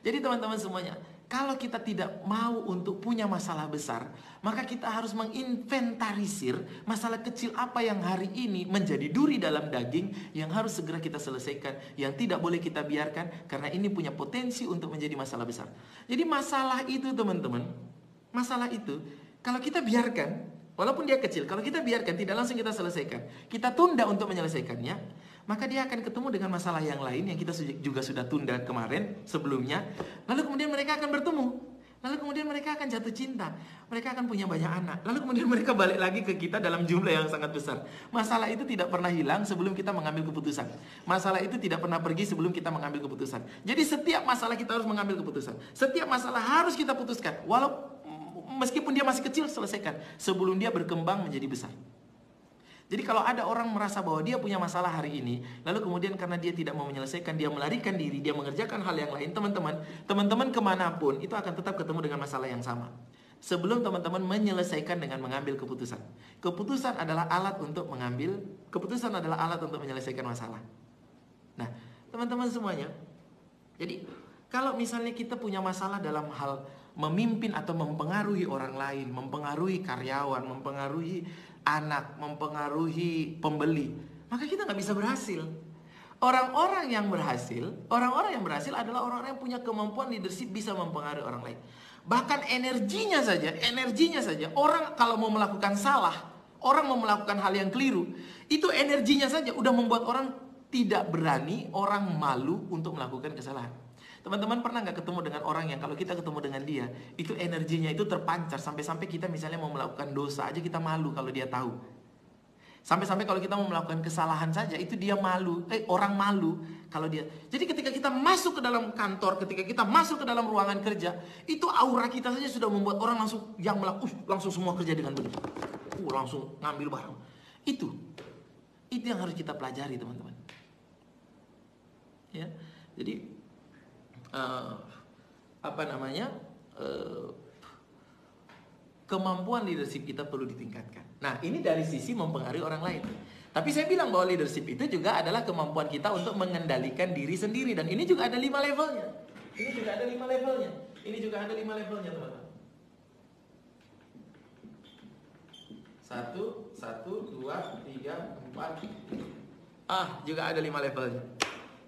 Speaker 1: Jadi teman-teman semuanya, kalau kita tidak mau untuk punya masalah besar, maka kita harus menginventarisir masalah kecil apa yang hari ini menjadi duri dalam daging yang harus segera kita selesaikan, yang tidak boleh kita biarkan karena ini punya potensi untuk menjadi masalah besar. Jadi masalah itu, teman-teman, masalah itu kalau kita biarkan, walaupun dia kecil, kalau kita biarkan tidak langsung kita selesaikan, kita tunda untuk menyelesaikannya, maka dia akan ketemu dengan masalah yang lain yang kita juga sudah tunda kemarin sebelumnya. Lalu kemudian mereka akan bertemu, lalu kemudian mereka akan jatuh cinta, mereka akan punya banyak anak, lalu kemudian mereka balik lagi ke kita dalam jumlah yang sangat besar. Masalah itu tidak pernah hilang sebelum kita mengambil keputusan. Masalah itu tidak pernah pergi sebelum kita mengambil keputusan. Jadi setiap masalah kita harus mengambil keputusan. Setiap masalah harus kita putuskan, meskipun dia masih kecil, selesaikan sebelum dia berkembang menjadi besar. Jadi kalau ada orang merasa bahwa dia punya masalah hari ini, lalu kemudian karena dia tidak mau menyelesaikan, dia melarikan diri, dia mengerjakan hal yang lain, teman-teman kemanapun itu akan tetap ketemu dengan masalah yang sama. Sebelum teman-teman menyelesaikan dengan mengambil keputusan. Keputusan adalah alat untuk menyelesaikan masalah. Nah, teman-teman semuanya, jadi kalau misalnya kita punya masalah dalam hal memimpin atau mempengaruhi orang lain, mempengaruhi karyawan, mempengaruhi anak, mempengaruhi pembeli, maka kita nggak bisa berhasil. Orang-orang yang berhasil adalah orang-orang yang punya kemampuan leadership, bisa mempengaruhi orang lain. Bahkan energinya saja, orang kalau mau melakukan salah, orang mau melakukan hal yang keliru, itu energinya saja udah membuat orang tidak berani, orang malu untuk melakukan kesalahan. Teman-teman pernah nggak ketemu dengan orang yang kalau kita ketemu dengan dia, itu energinya itu terpancar sampai-sampai kita misalnya mau melakukan dosa aja kita malu kalau dia tahu. Sampai-sampai kalau kita mau melakukan kesalahan saja itu dia malu, orang malu kalau dia. Jadi ketika kita masuk ke dalam kantor, ketika kita masuk ke dalam ruangan kerja, itu aura kita saja sudah membuat orang langsung yang langsung semua kerja dengan benar. Langsung ngambil barang. Itu yang harus kita pelajari, teman-teman. Ya. Jadi kemampuan leadership kita perlu ditingkatkan. Nah, ini dari sisi mempengaruhi orang lain. Tapi saya bilang bahwa leadership itu juga adalah kemampuan kita untuk mengendalikan diri sendiri. Dan ini juga ada 5 levelnya. Ini juga ada 5 levelnya. Teman-teman. 1, 2, 3, 4. Juga ada 5 levelnya.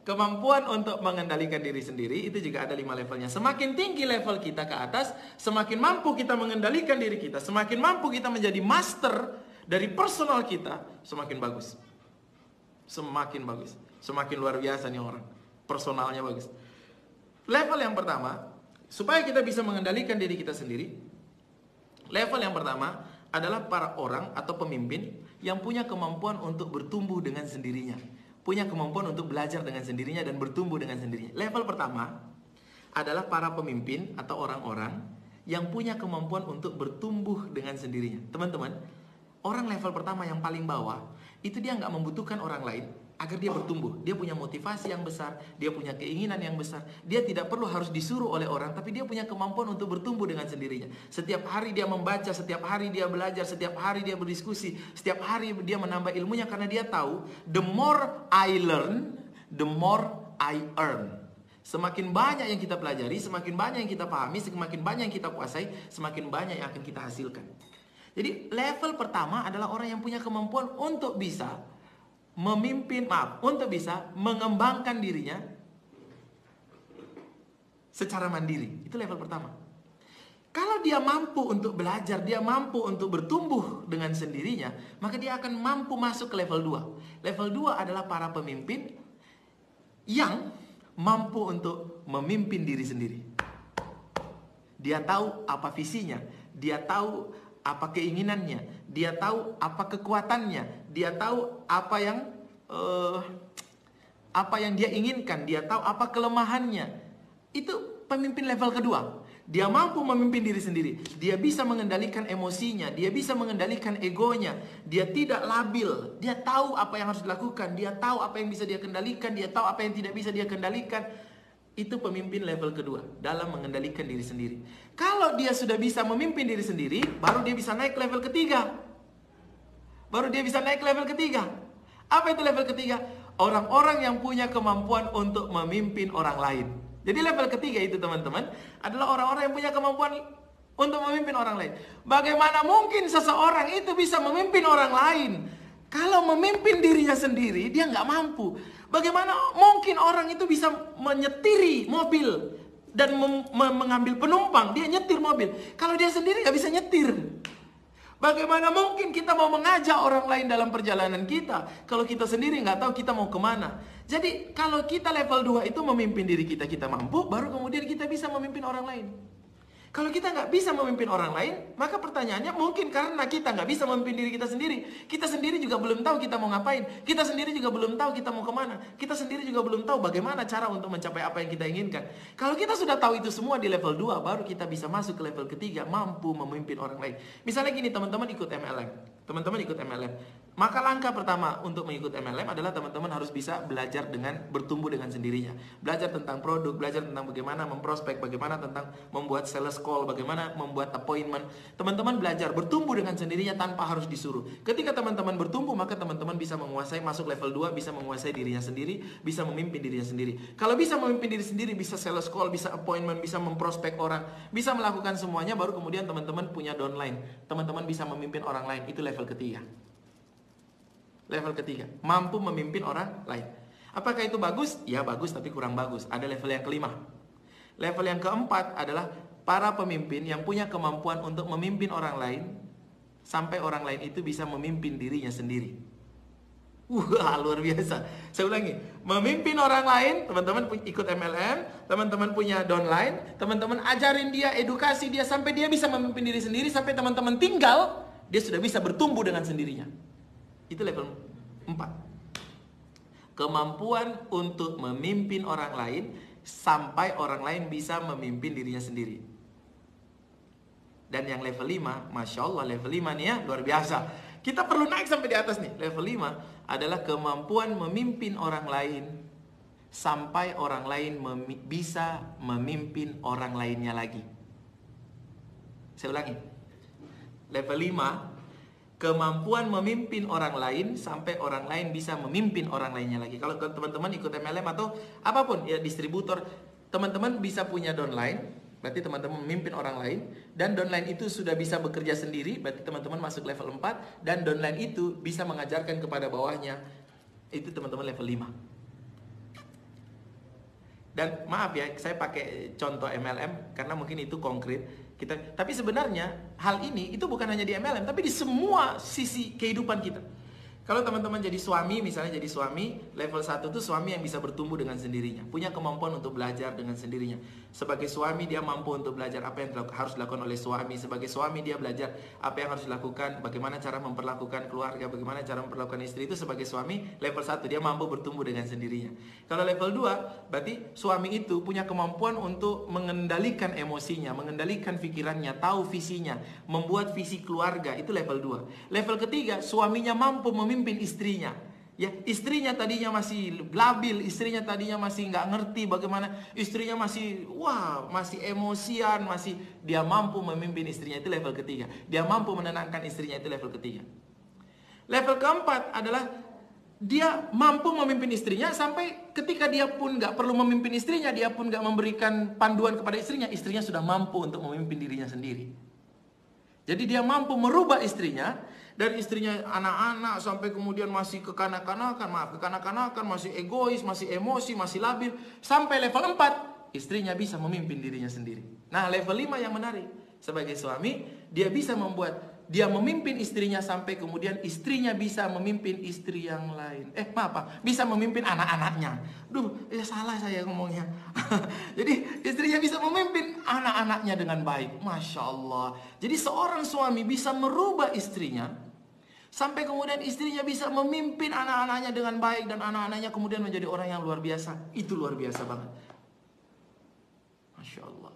Speaker 1: Kemampuan untuk mengendalikan diri sendiri itu juga ada 5 levelnya. Semakin tinggi level kita ke atas, semakin mampu kita mengendalikan diri kita, semakin mampu kita menjadi master dari personal kita, semakin bagus. Semakin luar biasa nih orang. Personalnya bagus. Level yang pertama, supaya kita bisa mengendalikan diri kita sendiri, level yang pertama adalah para orang atau pemimpin yang punya kemampuan untuk bertumbuh dengan sendirinya. Punya kemampuan untuk belajar dengan sendirinya dan bertumbuh dengan sendirinya. Level pertama adalah para pemimpin atau orang-orang yang punya kemampuan untuk bertumbuh dengan sendirinya. Teman-teman, orang level pertama yang paling bawah, itu dia nggak membutuhkan orang lain agar dia bertumbuh. Dia punya motivasi yang besar, dia punya keinginan yang besar. Dia tidak perlu harus disuruh oleh orang, tapi dia punya kemampuan untuk bertumbuh dengan sendirinya. Setiap hari dia membaca, setiap hari dia belajar, setiap hari dia berdiskusi, setiap hari dia menambah ilmunya karena dia tahu, the more I learn, the more I earn. Semakin banyak yang kita pelajari, semakin banyak yang kita pahami, semakin banyak yang kita kuasai, semakin banyak yang akan kita hasilkan. Jadi level pertama adalah orang yang punya kemampuan untuk bisa untuk bisa mengembangkan dirinya secara mandiri. Itu level pertama. Kalau dia mampu untuk belajar, dia mampu untuk bertumbuh dengan sendirinya, maka dia akan mampu masuk ke level 2. Level 2 adalah para pemimpin yang mampu untuk memimpin diri sendiri. Dia tahu apa visinya, dia tahu apa keinginannya, dia tahu apa kekuatannya, dia tahu apa yang dia inginkan, dia tahu apa kelemahannya. Itu pemimpin level kedua. Dia mampu memimpin diri sendiri. Dia bisa mengendalikan emosinya, dia bisa mengendalikan egonya. Dia tidak labil. Dia tahu apa yang harus dilakukan, dia tahu apa yang bisa dia kendalikan, dia tahu apa yang tidak bisa dia kendalikan. Itu pemimpin level kedua dalam mengendalikan diri sendiri. Kalau dia sudah bisa memimpin diri sendiri, baru dia bisa naik ke level ketiga. Apa itu level ketiga? Orang-orang yang punya kemampuan untuk memimpin orang lain. Jadi level ketiga itu, teman-teman, adalah orang-orang yang punya kemampuan untuk memimpin orang lain. Bagaimana mungkin seseorang itu bisa memimpin orang lain kalau memimpin dirinya sendiri dia nggak mampu? Bagaimana mungkin orang itu bisa menyetiri mobil dan mengambil penumpang, dia nyetir mobil, kalau dia sendiri nggak bisa nyetir? Bagaimana mungkin kita mau mengajak orang lain dalam perjalanan kita kalau kita sendiri nggak tahu kita mau kemana? Jadi kalau kita level 2 itu memimpin diri kita, kita mampu, baru kemudian kita bisa memimpin orang lain. Kalau kita nggak bisa memimpin orang lain, maka pertanyaannya mungkin karena kita nggak bisa memimpin diri kita sendiri. Kita sendiri juga belum tahu kita mau ngapain. Kita sendiri juga belum tahu kita mau kemana. Kita sendiri juga belum tahu bagaimana cara untuk mencapai apa yang kita inginkan. Kalau kita sudah tahu itu semua di level 2, baru kita bisa masuk ke level ketiga, mampu memimpin orang lain. Misalnya gini, teman-teman ikut MLM. Maka langkah pertama untuk mengikut MLM adalah teman-teman harus bisa belajar bertumbuh dengan sendirinya. Belajar tentang produk, belajar tentang bagaimana memprospek, bagaimana tentang membuat sales call, bagaimana membuat appointment. Teman-teman belajar bertumbuh dengan sendirinya tanpa harus disuruh. Ketika teman-teman bertumbuh, maka teman-teman bisa menguasai, masuk level 2, bisa menguasai dirinya sendiri, bisa memimpin dirinya sendiri. Kalau bisa memimpin diri sendiri, bisa sales call, bisa appointment, bisa memprospek orang, bisa melakukan semuanya, baru kemudian teman-teman punya downline. Teman-teman bisa memimpin orang lain. Itu level ketiga. Level ketiga, mampu memimpin orang lain. Apakah itu bagus? Ya bagus, tapi kurang bagus. Ada level yang kelima. Level yang keempat adalah para pemimpin yang punya kemampuan untuk memimpin orang lain sampai orang lain itu bisa memimpin dirinya sendiri. Wah, luar biasa. Saya ulangi, memimpin orang lain, teman-teman ikut MLM, teman-teman punya downline, teman-teman ajarin dia, edukasi dia sampai dia bisa memimpin diri sendiri, sampai teman-teman tinggal, dia sudah bisa bertumbuh dengan sendirinya. Itu level 4. Kemampuan untuk memimpin orang lain sampai orang lain bisa memimpin dirinya sendiri. Dan yang level 5, Masya Allah, level 5 nih ya, luar biasa. Kita perlu naik sampai di atas nih. Level 5 adalah kemampuan memimpin orang lain sampai orang lain bisa memimpin orang lainnya lagi. Saya ulangi. Level 5, kemampuan memimpin orang lain sampai orang lain bisa memimpin orang lainnya lagi. Kalau teman-teman ikut MLM atau apapun ya, distributor, teman-teman bisa punya downline. Berarti teman-teman memimpin orang lain. Dan downline itu sudah bisa bekerja sendiri. Berarti teman-teman masuk level 4. Dan downline itu bisa mengajarkan kepada bawahnya. Itu teman-teman level 5. Dan maaf ya, saya pakai contoh MLM karena mungkin itu konkret. Tapi sebenarnya hal ini itu bukan hanya di MLM, tapi di semua sisi kehidupan kita. Kalau teman-teman jadi suami, misalnya jadi suami, level 1 itu suami yang bisa bertumbuh dengan sendirinya. Punya kemampuan untuk belajar dengan sendirinya. Sebagai suami dia mampu untuk belajar apa yang harus dilakukan oleh suami. Sebagai suami dia belajar apa yang harus dilakukan, bagaimana cara memperlakukan keluarga, bagaimana cara memperlakukan istri. Itu sebagai suami level 1, dia mampu bertumbuh dengan sendirinya. Kalau level 2, berarti suami itu punya kemampuan untuk mengendalikan emosinya, mengendalikan pikirannya, tahu visinya, membuat visi keluarga. Itu level 2. Level ketiga, suaminya mampu memimpin istrinya. Ya, istrinya tadinya masih labil, istrinya tadinya masih nggak ngerti bagaimana, istrinya masih masih emosian, dia mampu memimpin istrinya. Itu level ketiga. Dia mampu menenangkan istrinya. Itu level ketiga. Level keempat adalah dia mampu memimpin istrinya sampai ketika dia pun nggak perlu memimpin istrinya, dia pun nggak memberikan panduan kepada istrinya sudah mampu untuk memimpin dirinya sendiri. Jadi dia mampu merubah istrinya dari istrinya anak-anak sampai kemudian masih kekanak-kanakan, masih egois, masih emosi, masih labil, sampai level 4 istrinya bisa memimpin dirinya sendiri. Nah, level 5 yang menarik. Sebagai suami, dia bisa membuat dia memimpin istrinya sampai kemudian istrinya bisa memimpin istri yang lain. Bisa memimpin anak-anaknya. Salah saya ngomongnya. Jadi istrinya bisa memimpin anak-anaknya dengan baik. Masya Allah. Jadi seorang suami bisa merubah istrinya sampai kemudian istrinya bisa memimpin anak-anaknya dengan baik, dan anak-anaknya kemudian menjadi orang yang luar biasa. Itu luar biasa banget. Masya Allah.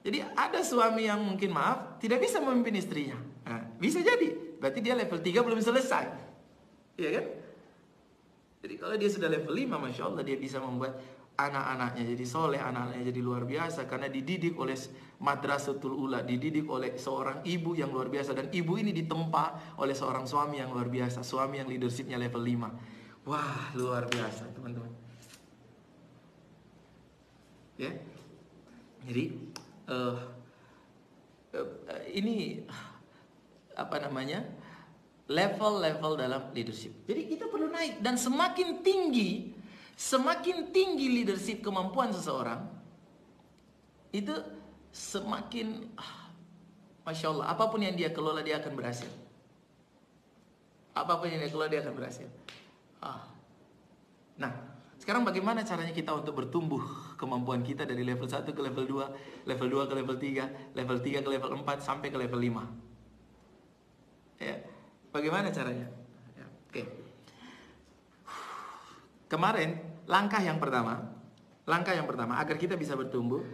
Speaker 1: Jadi ada suami yang mungkin tidak bisa memimpin istrinya. Bisa jadi. Berarti dia level 3 belum selesai. Iya kan? Jadi kalau dia sudah level 5, Masya Allah, dia bisa membuat anak-anaknya jadi soleh, anak-anaknya jadi luar biasa. Karena dididik oleh madrasatul ula, dididik oleh seorang ibu yang luar biasa. Dan ibu ini ditempa oleh seorang suami yang luar biasa. Suami yang leadershipnya level 5. Wah, luar biasa teman-teman. Ya. Jadi ini level-level dalam leadership. Jadi kita perlu naik, dan semakin tinggi leadership kemampuan seseorang itu semakin Masya Allah, apapun yang dia kelola dia akan berhasil. Nah, sekarang bagaimana caranya kita untuk bertumbuh kemampuan kita dari level 1 ke level 2, level 2 ke level 3, level 3 ke level 4, sampai ke level 5. Ya, bagaimana caranya? Ya, oke. Kemarin, langkah yang pertama agar kita bisa bertumbuh,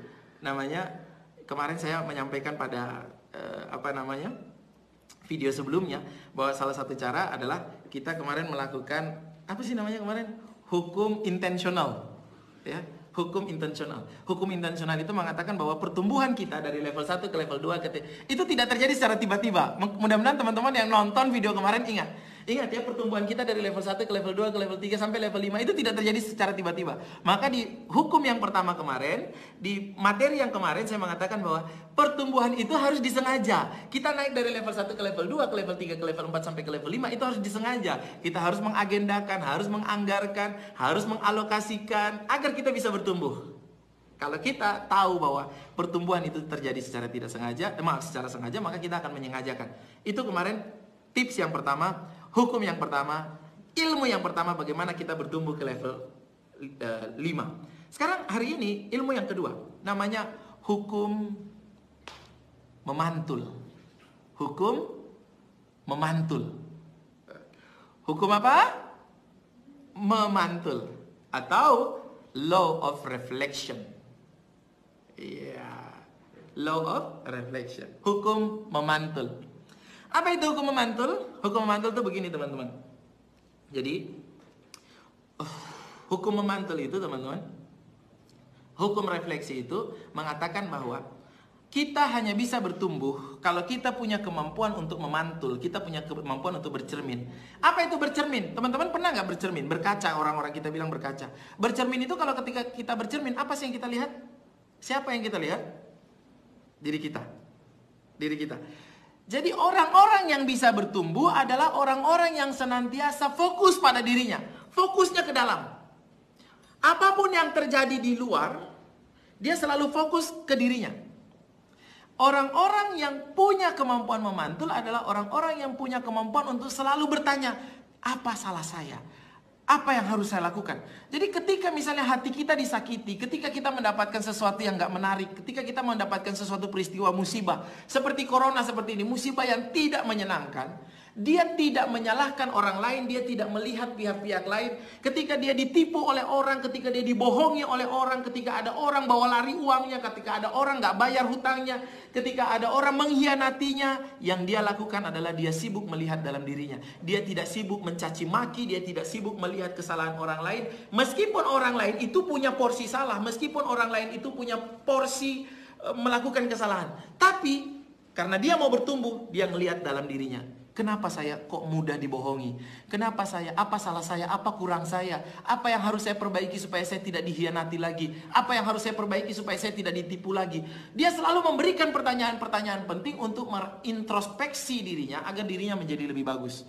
Speaker 1: kemarin saya menyampaikan pada video sebelumnya, bahwa salah satu cara adalah kita kemarin melakukan hukum intensional, ya, hukum intensional. Hukum intensional itu mengatakan bahwa pertumbuhan kita dari level 1 ke level 2 itu tidak terjadi secara tiba-tiba. Mudah-mudahan teman-teman yang nonton video kemarin ingat, Ingat ya, pertumbuhan kita dari level 1 ke level 2 ke level 3 sampai level 5 itu tidak terjadi secara tiba-tiba. Maka di hukum yang pertama kemarin, di materi yang kemarin saya mengatakan bahwa pertumbuhan itu harus disengaja. Kita naik dari level 1 ke level 2 ke level 3 ke level 4 sampai ke level 5 itu harus disengaja. Kita harus mengagendakan, harus menganggarkan, harus mengalokasikan agar kita bisa bertumbuh. Kalau kita tahu bahwa pertumbuhan itu terjadi secara tidak sengaja, secara sengaja, maka kita akan menyengajakan. Itu kemarin tips yang pertama, hukum yang pertama, ilmu yang pertama bagaimana kita bertumbuh ke level 5. Sekarang hari ini ilmu yang kedua, namanya hukum memantul. Hukum memantul. Hukum apa? Memantul atau law of reflection. Iya, law of reflection. Hukum memantul. Apa itu hukum memantul? Hukum memantul itu begini teman-teman. Jadi hukum memantul itu teman-teman, hukum refleksi itu mengatakan bahwa kita hanya bisa bertumbuh kalau kita punya kemampuan untuk memantul. Kita punya kemampuan untuk bercermin. Apa itu bercermin? Teman-teman pernah nggak bercermin? Berkaca, orang-orang kita bilang berkaca. Bercermin itu kalau ketika kita bercermin, apa sih yang kita lihat? Siapa yang kita lihat? Diri kita. Diri kita. Jadi orang-orang yang bisa bertumbuh adalah orang-orang yang senantiasa fokus pada dirinya. Fokusnya ke dalam. Apapun yang terjadi di luar, dia selalu fokus ke dirinya. Orang-orang yang punya kemampuan memantul adalah orang-orang yang punya kemampuan untuk selalu bertanya, apa salah saya? Apa yang harus saya lakukan? Jadi ketika misalnya hati kita disakiti, ketika kita mendapatkan sesuatu yang gak menarik, ketika kita mendapatkan sesuatu peristiwa musibah, seperti corona seperti ini, musibah yang tidak menyenangkan, dia tidak menyalahkan orang lain, dia tidak melihat pihak-pihak lain. Ketika dia ditipu oleh orang, ketika dia dibohongi oleh orang, ketika ada orang bawa lari uangnya, ketika ada orang gak bayar hutangnya, ketika ada orang mengkhianatinya, yang dia lakukan adalah dia sibuk melihat dalam dirinya. Dia tidak sibuk mencaci maki, dia tidak sibuk melihat kesalahan orang lain. Meskipun orang lain itu punya porsi salah, meskipun orang lain itu punya porsi melakukan kesalahan, tapi karena dia mau bertumbuh, dia melihat dalam dirinya. Kenapa saya kok mudah dibohongi? Kenapa saya? Apa salah saya? Apa kurang saya? Apa yang harus saya perbaiki supaya saya tidak dikhianati lagi? Apa yang harus saya perbaiki supaya saya tidak ditipu lagi? Dia selalu memberikan pertanyaan-pertanyaan penting untuk mengintrospeksi dirinya agar dirinya menjadi lebih bagus.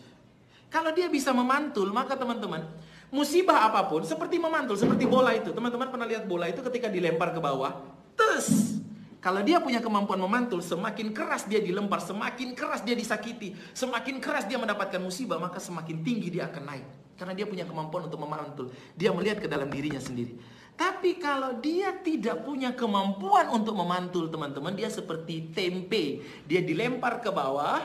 Speaker 1: Kalau dia bisa memantul, maka teman-teman, musibah apapun seperti memantul, seperti bola itu. Teman-teman pernah lihat bola itu ketika dilempar ke bawah, tes. Kalau dia punya kemampuan memantul, semakin keras dia dilempar, semakin keras dia disakiti, semakin keras dia mendapatkan musibah, maka semakin tinggi dia akan naik. Karena dia punya kemampuan untuk memantul. Dia melihat ke dalam dirinya sendiri. Tapi kalau dia tidak punya kemampuan untuk memantul, teman-teman, dia seperti tempe. Dia dilempar ke bawah,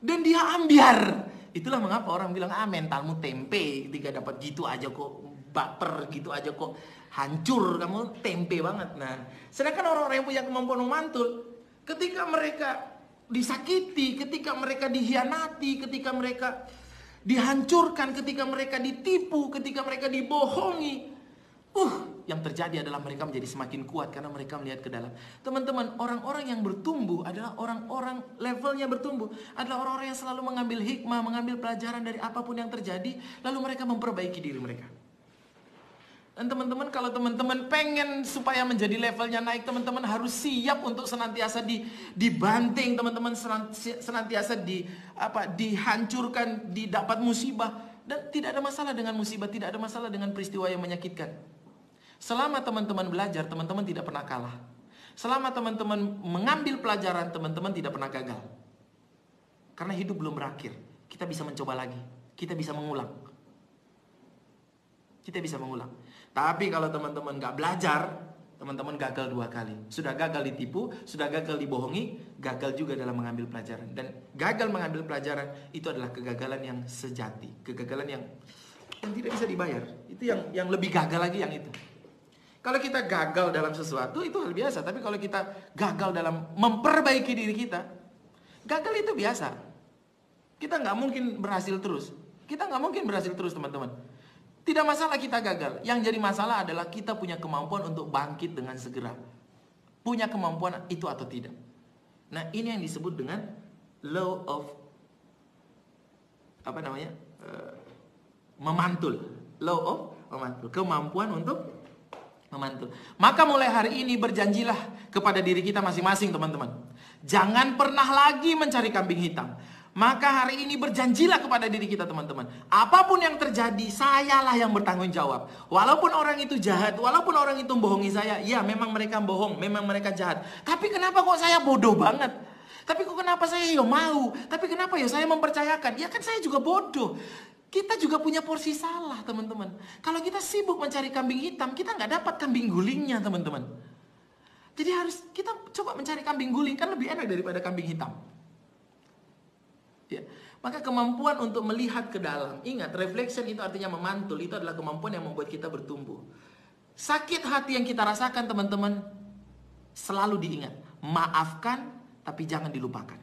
Speaker 1: dan dia ambiar. Itulah mengapa orang bilang, mentalmu tempe, ketika dapat gitu aja kok, baper gitu aja kok, hancur, kamu tempe banget. Nah, sedangkan orang-orang yang punya kemampuan memantul, ketika mereka disakiti, ketika mereka dikhianati, ketika mereka dihancurkan, ketika mereka ditipu, ketika mereka dibohongi, yang terjadi adalah mereka menjadi semakin kuat karena mereka melihat ke dalam. Teman-teman, orang-orang yang bertumbuh adalah orang-orang levelnya bertumbuh, adalah orang-orang yang selalu mengambil hikmah, mengambil pelajaran dari apapun yang terjadi, lalu mereka memperbaiki diri mereka. Dan teman-teman, kalau teman-teman pengen supaya menjadi levelnya naik, teman-teman harus siap untuk senantiasa dibanting, teman-teman senantiasa dihancurkan, didapat musibah. Dan tidak ada masalah dengan musibah, tidak ada masalah dengan peristiwa yang menyakitkan. Selama teman-teman belajar, teman-teman tidak pernah kalah. Selama teman-teman mengambil pelajaran, teman-teman tidak pernah gagal. Karena hidup belum berakhir. Kita bisa mencoba lagi, kita bisa mengulang. Kita bisa mengulang. Tapi kalau teman-teman gak belajar, teman-teman gagal 2 kali. Sudah gagal ditipu, sudah gagal dibohongi, gagal juga dalam mengambil pelajaran. Dan gagal mengambil pelajaran itu adalah kegagalan yang sejati, kegagalan yang tidak bisa dibayar. Itu yang lebih gagal lagi yang itu. Kalau kita gagal dalam sesuatu itu hal biasa, tapi kalau kita gagal dalam memperbaiki diri kita, gagal itu biasa. Kita nggak mungkin berhasil terus. Kita nggak mungkin berhasil terus, teman-teman. Tidak masalah kita gagal. Yang jadi masalah adalah kita punya kemampuan untuk bangkit dengan segera. Punya kemampuan itu atau tidak. Nah, ini yang disebut dengan law of memantul. Law of memantul, kemampuan untuk memantul. Maka mulai hari ini berjanjilah kepada diri kita masing-masing, teman-teman. Jangan pernah lagi mencari kambing hitam. Maka hari ini berjanjilah kepada diri kita, teman-teman. Apapun yang terjadi, sayalah yang bertanggung jawab. Walaupun orang itu jahat, walaupun orang itu membohongi saya, ya memang mereka bohong, memang mereka jahat. Tapi kenapa kok saya bodoh banget? Tapi kok kenapa saya mau? Tapi kenapa saya mempercayakan? Ya kan saya juga bodoh. Kita juga punya porsi salah, teman-teman. Kalau kita sibuk mencari kambing hitam, kita nggak dapat kambing gulingnya, teman-teman. Jadi harus kita coba mencari kambing guling, kan lebih enak daripada kambing hitam. Ya. Maka kemampuan untuk melihat ke dalam. Ingat, reflection itu artinya memantul. Itu adalah kemampuan yang membuat kita bertumbuh. Sakit hati yang kita rasakan, teman-teman, selalu diingat. Maafkan, tapi jangan dilupakan.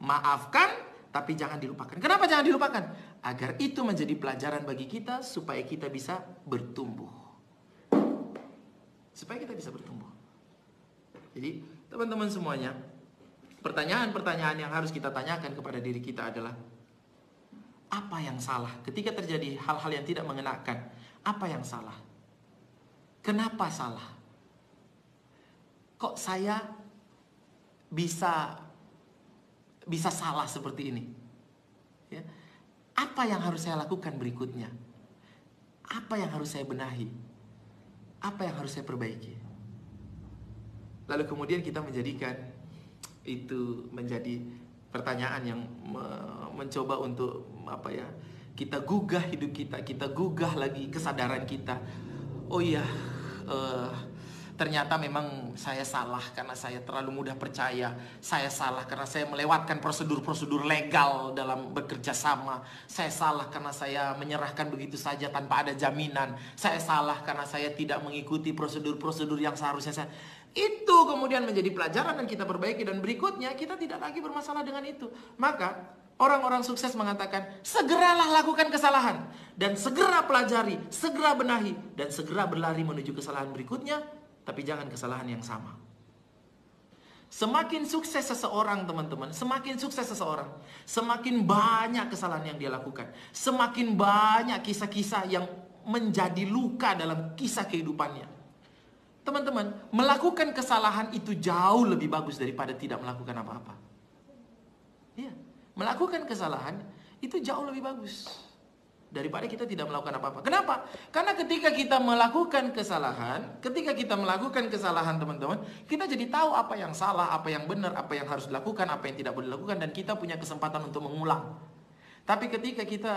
Speaker 1: Maafkan, tapi jangan dilupakan. Kenapa jangan dilupakan? Agar itu menjadi pelajaran bagi kita, supaya kita bisa bertumbuh. Supaya kita bisa bertumbuh. Jadi, teman-teman semuanya, pertanyaan-pertanyaan yang harus kita tanyakan kepada diri kita adalah, apa yang salah? Ketika terjadi hal-hal yang tidak mengenakan, apa yang salah? Kenapa salah? Kok saya bisa salah seperti ini? Ya. Apa yang harus saya lakukan berikutnya? Apa yang harus saya benahi? Apa yang harus saya perbaiki? Lalu kemudian kita menjadikan itu menjadi pertanyaan yang mencoba untuk kita gugah hidup kita gugah lagi kesadaran kita. Oh iya, ternyata memang saya salah karena saya terlalu mudah percaya. Saya salah karena saya melewatkan prosedur-prosedur legal dalam bekerja sama. Saya salah karena saya menyerahkan begitu saja tanpa ada jaminan. Saya salah karena saya tidak mengikuti prosedur-prosedur yang seharusnya saya. Itu kemudian menjadi pelajaran dan kita perbaiki, dan berikutnya kita tidak lagi bermasalah dengan itu. Maka orang-orang sukses mengatakan, segeralah lakukan kesalahan dan segera pelajari, segera benahi, dan segera berlari menuju kesalahan berikutnya, tapi jangan kesalahan yang sama. Semakin sukses seseorang, teman-teman, semakin sukses seseorang, semakin banyak kesalahan yang dia lakukan, semakin banyak kisah-kisah yang menjadi luka dalam kisah kehidupannya. Teman-teman, melakukan kesalahan itu jauh lebih bagus daripada tidak melakukan apa-apa. Iya, melakukan kesalahan itu jauh lebih bagus daripada kita tidak melakukan apa-apa. Kenapa? Karena ketika kita melakukan kesalahan, teman-teman, kita jadi tahu apa yang salah, apa yang benar, apa yang harus dilakukan, apa yang tidak boleh dilakukan, dan kita punya kesempatan untuk mengulang. Tapi ketika kita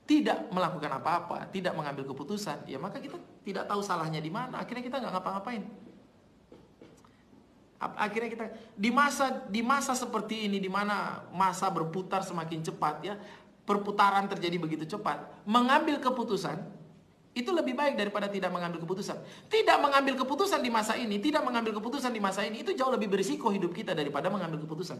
Speaker 1: tidak melakukan apa-apa, tidak mengambil keputusan, ya maka kita tidak tahu salahnya di mana. Akhirnya kita nggak ngapa-ngapain. Akhirnya kita di masa seperti ini, di mana masa berputar semakin cepat, ya, perputaran terjadi begitu cepat. Mengambil keputusan itu lebih baik daripada tidak mengambil keputusan. Tidak mengambil keputusan di masa ini, itu jauh lebih berisiko hidup kita daripada mengambil keputusan.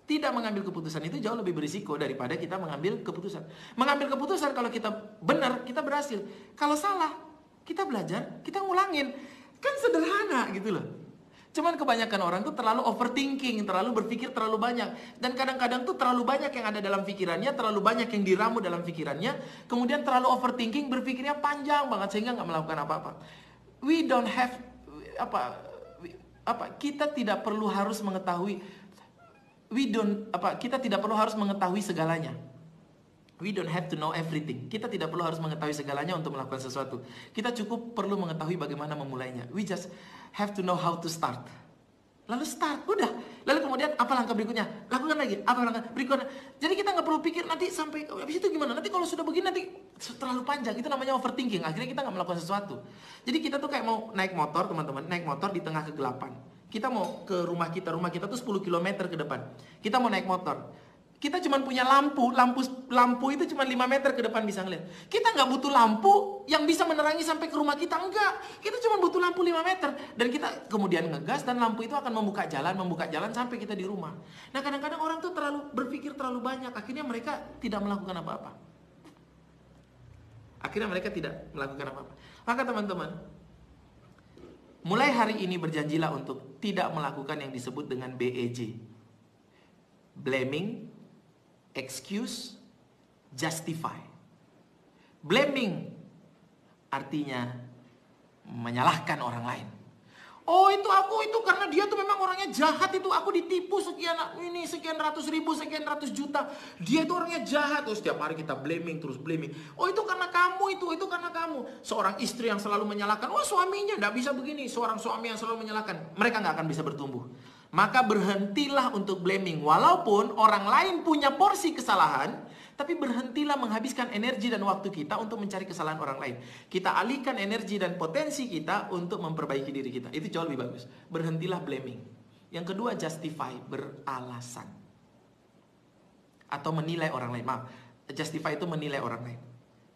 Speaker 1: Tidak mengambil keputusan itu jauh lebih berisiko daripada kita mengambil keputusan. Mengambil keputusan, kalau kita benar, kita berhasil. Kalau salah, kita belajar, kita ngulangin. Kan sederhana gitu loh. Cuman kebanyakan orang tuh terlalu overthinking, terlalu berpikir terlalu banyak. Dan kadang-kadang tuh terlalu banyak yang ada dalam pikirannya, terlalu banyak yang diramu dalam pikirannya. Kemudian terlalu overthinking, berpikirnya panjang banget sehingga nggak melakukan apa-apa. We don't have, kita tidak perlu harus mengetahui. Kita tidak perlu harus mengetahui segalanya. We don't have to know everything. Kita tidak perlu harus mengetahui segalanya untuk melakukan sesuatu. Kita cukup perlu mengetahui bagaimana memulainya. We just have to know how to start. Lalu start, udah. Lalu kemudian apa langkah berikutnya? Lakukan lagi, apa langkah berikutnya? Jadi kita nggak perlu pikir nanti sampai habis itu gimana? Nanti kalau sudah begini nanti terlalu panjang. Itu namanya overthinking. Akhirnya kita nggak melakukan sesuatu. Jadi kita tuh kayak mau naik motor, teman-teman, naik motor di tengah kegelapan. Kita mau ke rumah kita tuh 10 km ke depan. Kita mau naik motor. Kita cuma punya lampu itu cuma 5 meter ke depan bisa ngeliat. Kita nggak butuh lampu yang bisa menerangi sampai ke rumah kita, enggak. Kita cuma butuh lampu 5 meter. Dan kita kemudian ngegas dan lampu itu akan membuka jalan sampai kita di rumah. Nah kadang-kadang orang tuh berpikir terlalu banyak. Akhirnya mereka tidak melakukan apa-apa. Maka teman-teman, Mulai hari ini berjanjilah untuk tidak melakukan yang disebut dengan BEJ. Blaming, excuse, justify. Blaming artinya menyalahkan orang lain. Oh itu karena dia tuh memang orangnya jahat, itu aku ditipu sekian ratus ribu, sekian ratus juta. Dia itu orangnya jahat. Terus setiap hari kita blaming, terus blaming. Oh itu karena kamu, itu karena kamu. Seorang istri yang selalu menyalahkan, oh suaminya tidak bisa begini. Seorang suami yang selalu menyalahkan, mereka nggak akan bisa bertumbuh. Maka berhentilah untuk blaming. Walaupun orang lain punya porsi kesalahan, tapi berhentilah menghabiskan energi dan waktu kita untuk mencari kesalahan orang lain. Kita alihkan energi dan potensi kita untuk memperbaiki diri kita. Itu jauh lebih bagus. Berhentilah blaming. Yang kedua, justify, beralasan. Atau menilai orang lain. Maaf, justify itu menilai orang lain.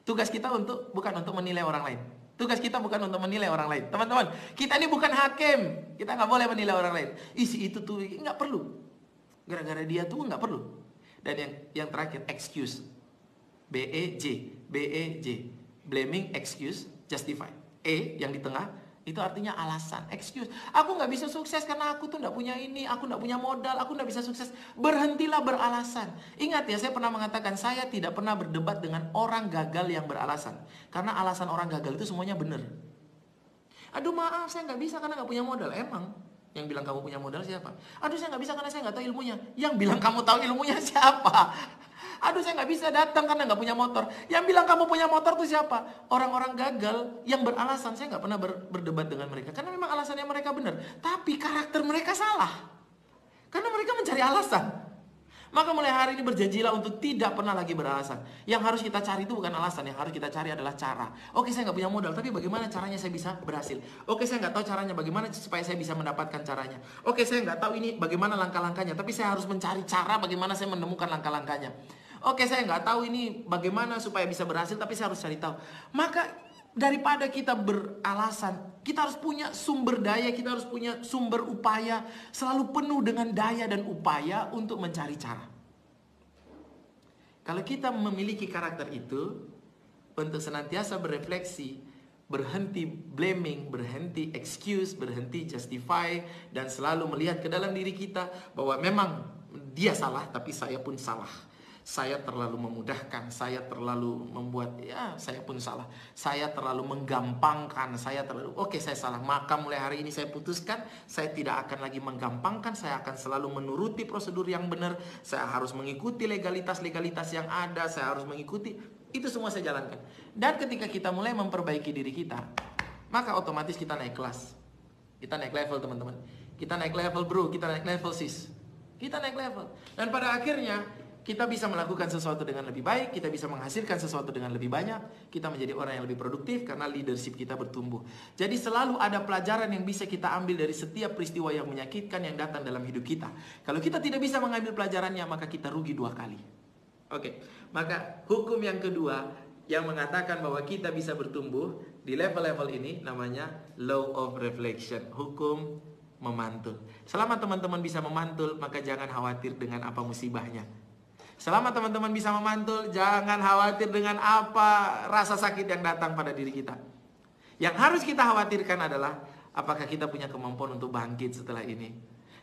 Speaker 1: Tugas kita bukan untuk menilai orang lain. Tugas kita bukan untuk menilai orang lain. Teman-teman, kita ini bukan hakim. Kita nggak boleh menilai orang lain. Isi itu tuh nggak perlu. Gara-gara dia tuh nggak perlu. Dan yang terakhir, excuse. BEJ. Blaming, excuse, justify. Yang di tengah, itu artinya alasan. Excuse. Aku nggak bisa sukses karena aku tuh nggak punya ini. Aku nggak punya modal. Aku nggak bisa sukses. Berhentilah beralasan. Ingat ya, saya pernah mengatakan, saya tidak pernah berdebat dengan orang gagal yang beralasan. Karena alasan orang gagal itu semuanya benar. Aduh maaf, saya nggak bisa karena nggak punya modal. Emang? Yang bilang kamu punya modal siapa? Aduh saya nggak bisa karena saya nggak tahu ilmunya. Yang bilang kamu tahu ilmunya siapa? Aduh saya nggak bisa datang karena nggak punya motor. Yang bilang kamu punya motor tuh siapa? Orang-orang gagal yang beralasan. Saya nggak pernah berdebat dengan mereka karena memang alasannya mereka benar. Tapi karakter mereka salah. Karena mereka mencari alasan. Maka mulai hari ini berjanjilah untuk tidak pernah lagi beralasan. Yang harus kita cari itu bukan alasan. Yang harus kita cari adalah cara. Oke saya nggak punya modal, tapi bagaimana caranya saya bisa berhasil? Oke saya nggak tahu caranya, bagaimana supaya saya bisa mendapatkan caranya? Oke saya nggak tahu ini bagaimana langkah-langkahnya, tapi saya harus mencari cara bagaimana saya menemukan langkah-langkahnya. Oke saya nggak tahu ini bagaimana supaya bisa berhasil, tapi saya harus cari tahu. Maka daripada kita beralasan, kita harus punya sumber daya, kita harus punya sumber upaya, selalu penuh dengan daya dan upaya untuk mencari cara. Kalau kita memiliki karakter itu, untuk senantiasa berefleksi, berhenti blaming, berhenti excuse, berhenti justify, dan selalu melihat ke dalam diri kita bahwa memang dia salah, tapi saya pun salah. Saya terlalu memudahkan, saya terlalu membuat, saya pun salah. Saya terlalu menggampangkan, saya salah. Maka mulai hari ini saya putuskan, saya tidak akan lagi menggampangkan, saya akan selalu menuruti prosedur yang benar. Saya harus mengikuti legalitas-legalitas yang ada, saya harus mengikuti, itu semua saya jalankan. Dan ketika kita mulai memperbaiki diri kita, maka otomatis kita naik kelas. Kita naik level teman-teman. Kita naik level bro, kita naik level sis. Kita naik level. Dan pada akhirnya, kita bisa melakukan sesuatu dengan lebih baik, kita bisa menghasilkan sesuatu dengan lebih banyak, kita menjadi orang yang lebih produktif karena leadership kita bertumbuh. Jadi selalu ada pelajaran yang bisa kita ambil dari setiap peristiwa yang menyakitkan yang datang dalam hidup kita. Kalau kita tidak bisa mengambil pelajarannya, maka kita rugi 2 kali. Oke, maka hukum yang kedua yang mengatakan bahwa kita bisa bertumbuh di level-level ini namanya law of reflection, hukum memantul. Selama teman-teman bisa memantul, maka jangan khawatir dengan apa musibahnya. Selama teman-teman bisa memantul, jangan khawatir dengan apa rasa sakit yang datang pada diri kita. Yang harus kita khawatirkan adalah apakah kita punya kemampuan untuk bangkit setelah ini.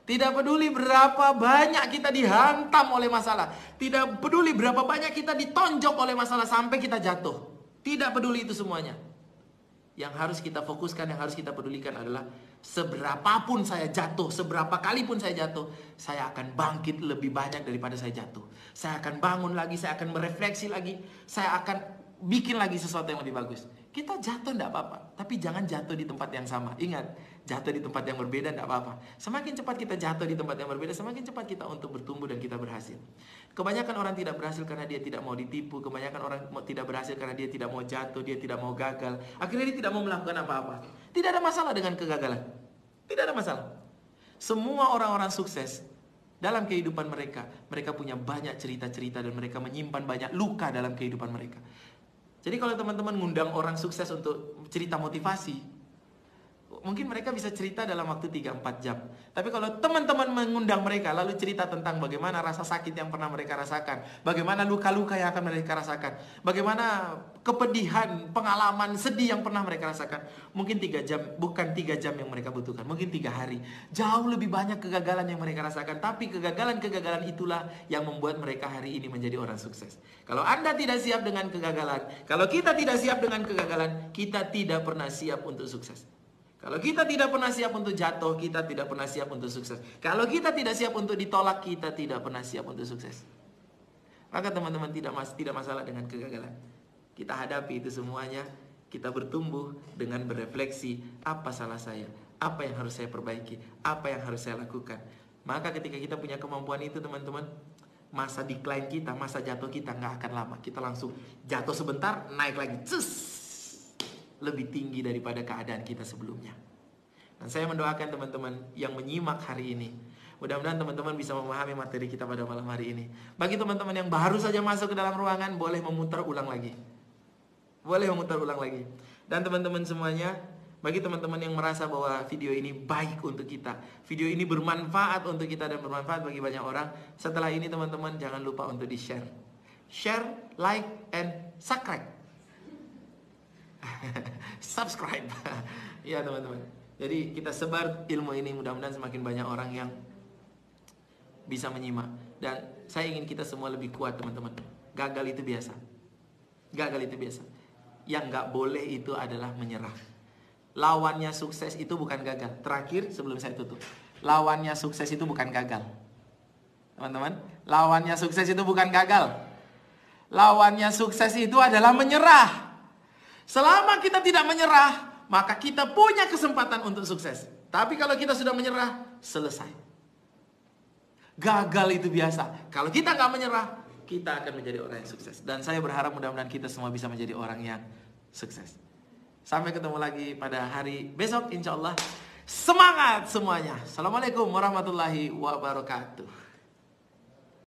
Speaker 1: Tidak peduli berapa banyak kita dihantam oleh masalah. Tidak peduli berapa banyak kita ditonjok oleh masalah sampai kita jatuh. Tidak peduli itu semuanya. Yang harus kita fokuskan, yang harus kita pedulikan adalah seberapapun saya jatuh, seberapa kali pun saya jatuh, saya akan bangkit lebih banyak daripada saya jatuh. Saya akan bangun lagi, saya akan merefleksi lagi, saya akan bikin lagi sesuatu yang lebih bagus. Kita jatuh tidak apa-apa, tapi jangan jatuh di tempat yang sama. Ingat, jatuh di tempat yang berbeda tidak apa-apa. Semakin cepat kita jatuh di tempat yang berbeda, semakin cepat kita untuk bertumbuh dan kita berhasil. Kebanyakan orang tidak berhasil karena dia tidak mau ditipu. Kebanyakan orang tidak berhasil karena dia tidak mau jatuh, dia tidak mau gagal. Akhirnya dia tidak mau melakukan apa-apa. Tidak ada masalah dengan kegagalan. Tidak ada masalah. Semua orang-orang sukses dalam kehidupan mereka, mereka punya banyak cerita-cerita dan mereka menyimpan banyak luka dalam kehidupan mereka. Jadi kalau teman-teman ngundang orang sukses untuk cerita motivasi, mungkin mereka bisa cerita dalam waktu 3-4 jam. Tapi kalau teman-teman mengundang mereka lalu cerita tentang bagaimana rasa sakit yang pernah mereka rasakan, bagaimana luka-luka yang akan mereka rasakan, bagaimana kepedihan, pengalaman sedih yang pernah mereka rasakan, mungkin 3 jam, bukan 3 jam yang mereka butuhkan, mungkin 3 hari. Jauh lebih banyak kegagalan yang mereka rasakan, tapi kegagalan-kegagalan itulah yang membuat mereka hari ini menjadi orang sukses. Kalau Anda tidak siap dengan kegagalan, kalau kita tidak siap dengan kegagalan, kita tidak pernah siap untuk sukses. Kalau kita tidak pernah siap untuk jatuh, kita tidak pernah siap untuk sukses. Kalau kita tidak siap untuk ditolak, kita tidak pernah siap untuk sukses. Maka teman-teman tidak masalah dengan kegagalan. Kita hadapi itu semuanya. Kita bertumbuh dengan berefleksi, apa salah saya, apa yang harus saya perbaiki, apa yang harus saya lakukan. Maka ketika kita punya kemampuan itu teman-teman, masa decline kita, masa jatuh kita nggak akan lama. Kita langsung jatuh sebentar, naik lagi, lebih tinggi daripada keadaan kita sebelumnya. Dan saya mendoakan teman-teman yang menyimak hari ini, mudah-mudahan teman-teman bisa memahami materi kita pada malam hari ini. Bagi teman-teman yang baru saja masuk ke dalam ruangan, boleh memutar ulang lagi. Boleh memutar ulang lagi. Dan teman-teman semuanya, bagi teman-teman yang merasa bahwa video ini baik untuk kita, video ini bermanfaat untuk kita dan bermanfaat bagi banyak orang, setelah ini teman-teman jangan lupa untuk di-share. Share, like, and subscribe. Subscribe. Ya teman-teman. Jadi kita sebar ilmu ini, mudah-mudahan semakin banyak orang yang bisa menyimak. Dan saya ingin kita semua lebih kuat teman-teman. Gagal itu biasa. Gagal itu biasa. Yang gak boleh itu adalah menyerah. Lawannya sukses itu bukan gagal. Terakhir sebelum saya tutup, lawannya sukses itu bukan gagal. Teman-teman, lawannya sukses itu bukan gagal. Lawannya sukses itu adalah menyerah. Selama kita tidak menyerah, maka kita punya kesempatan untuk sukses. Tapi kalau kita sudah menyerah, selesai. Gagal itu biasa. Kalau kita nggak menyerah, kita akan menjadi orang yang sukses. Dan saya berharap mudah-mudahan kita semua bisa menjadi orang yang sukses. Sampai ketemu lagi pada hari besok insya Allah. Semangat semuanya. Assalamualaikum warahmatullahi wabarakatuh.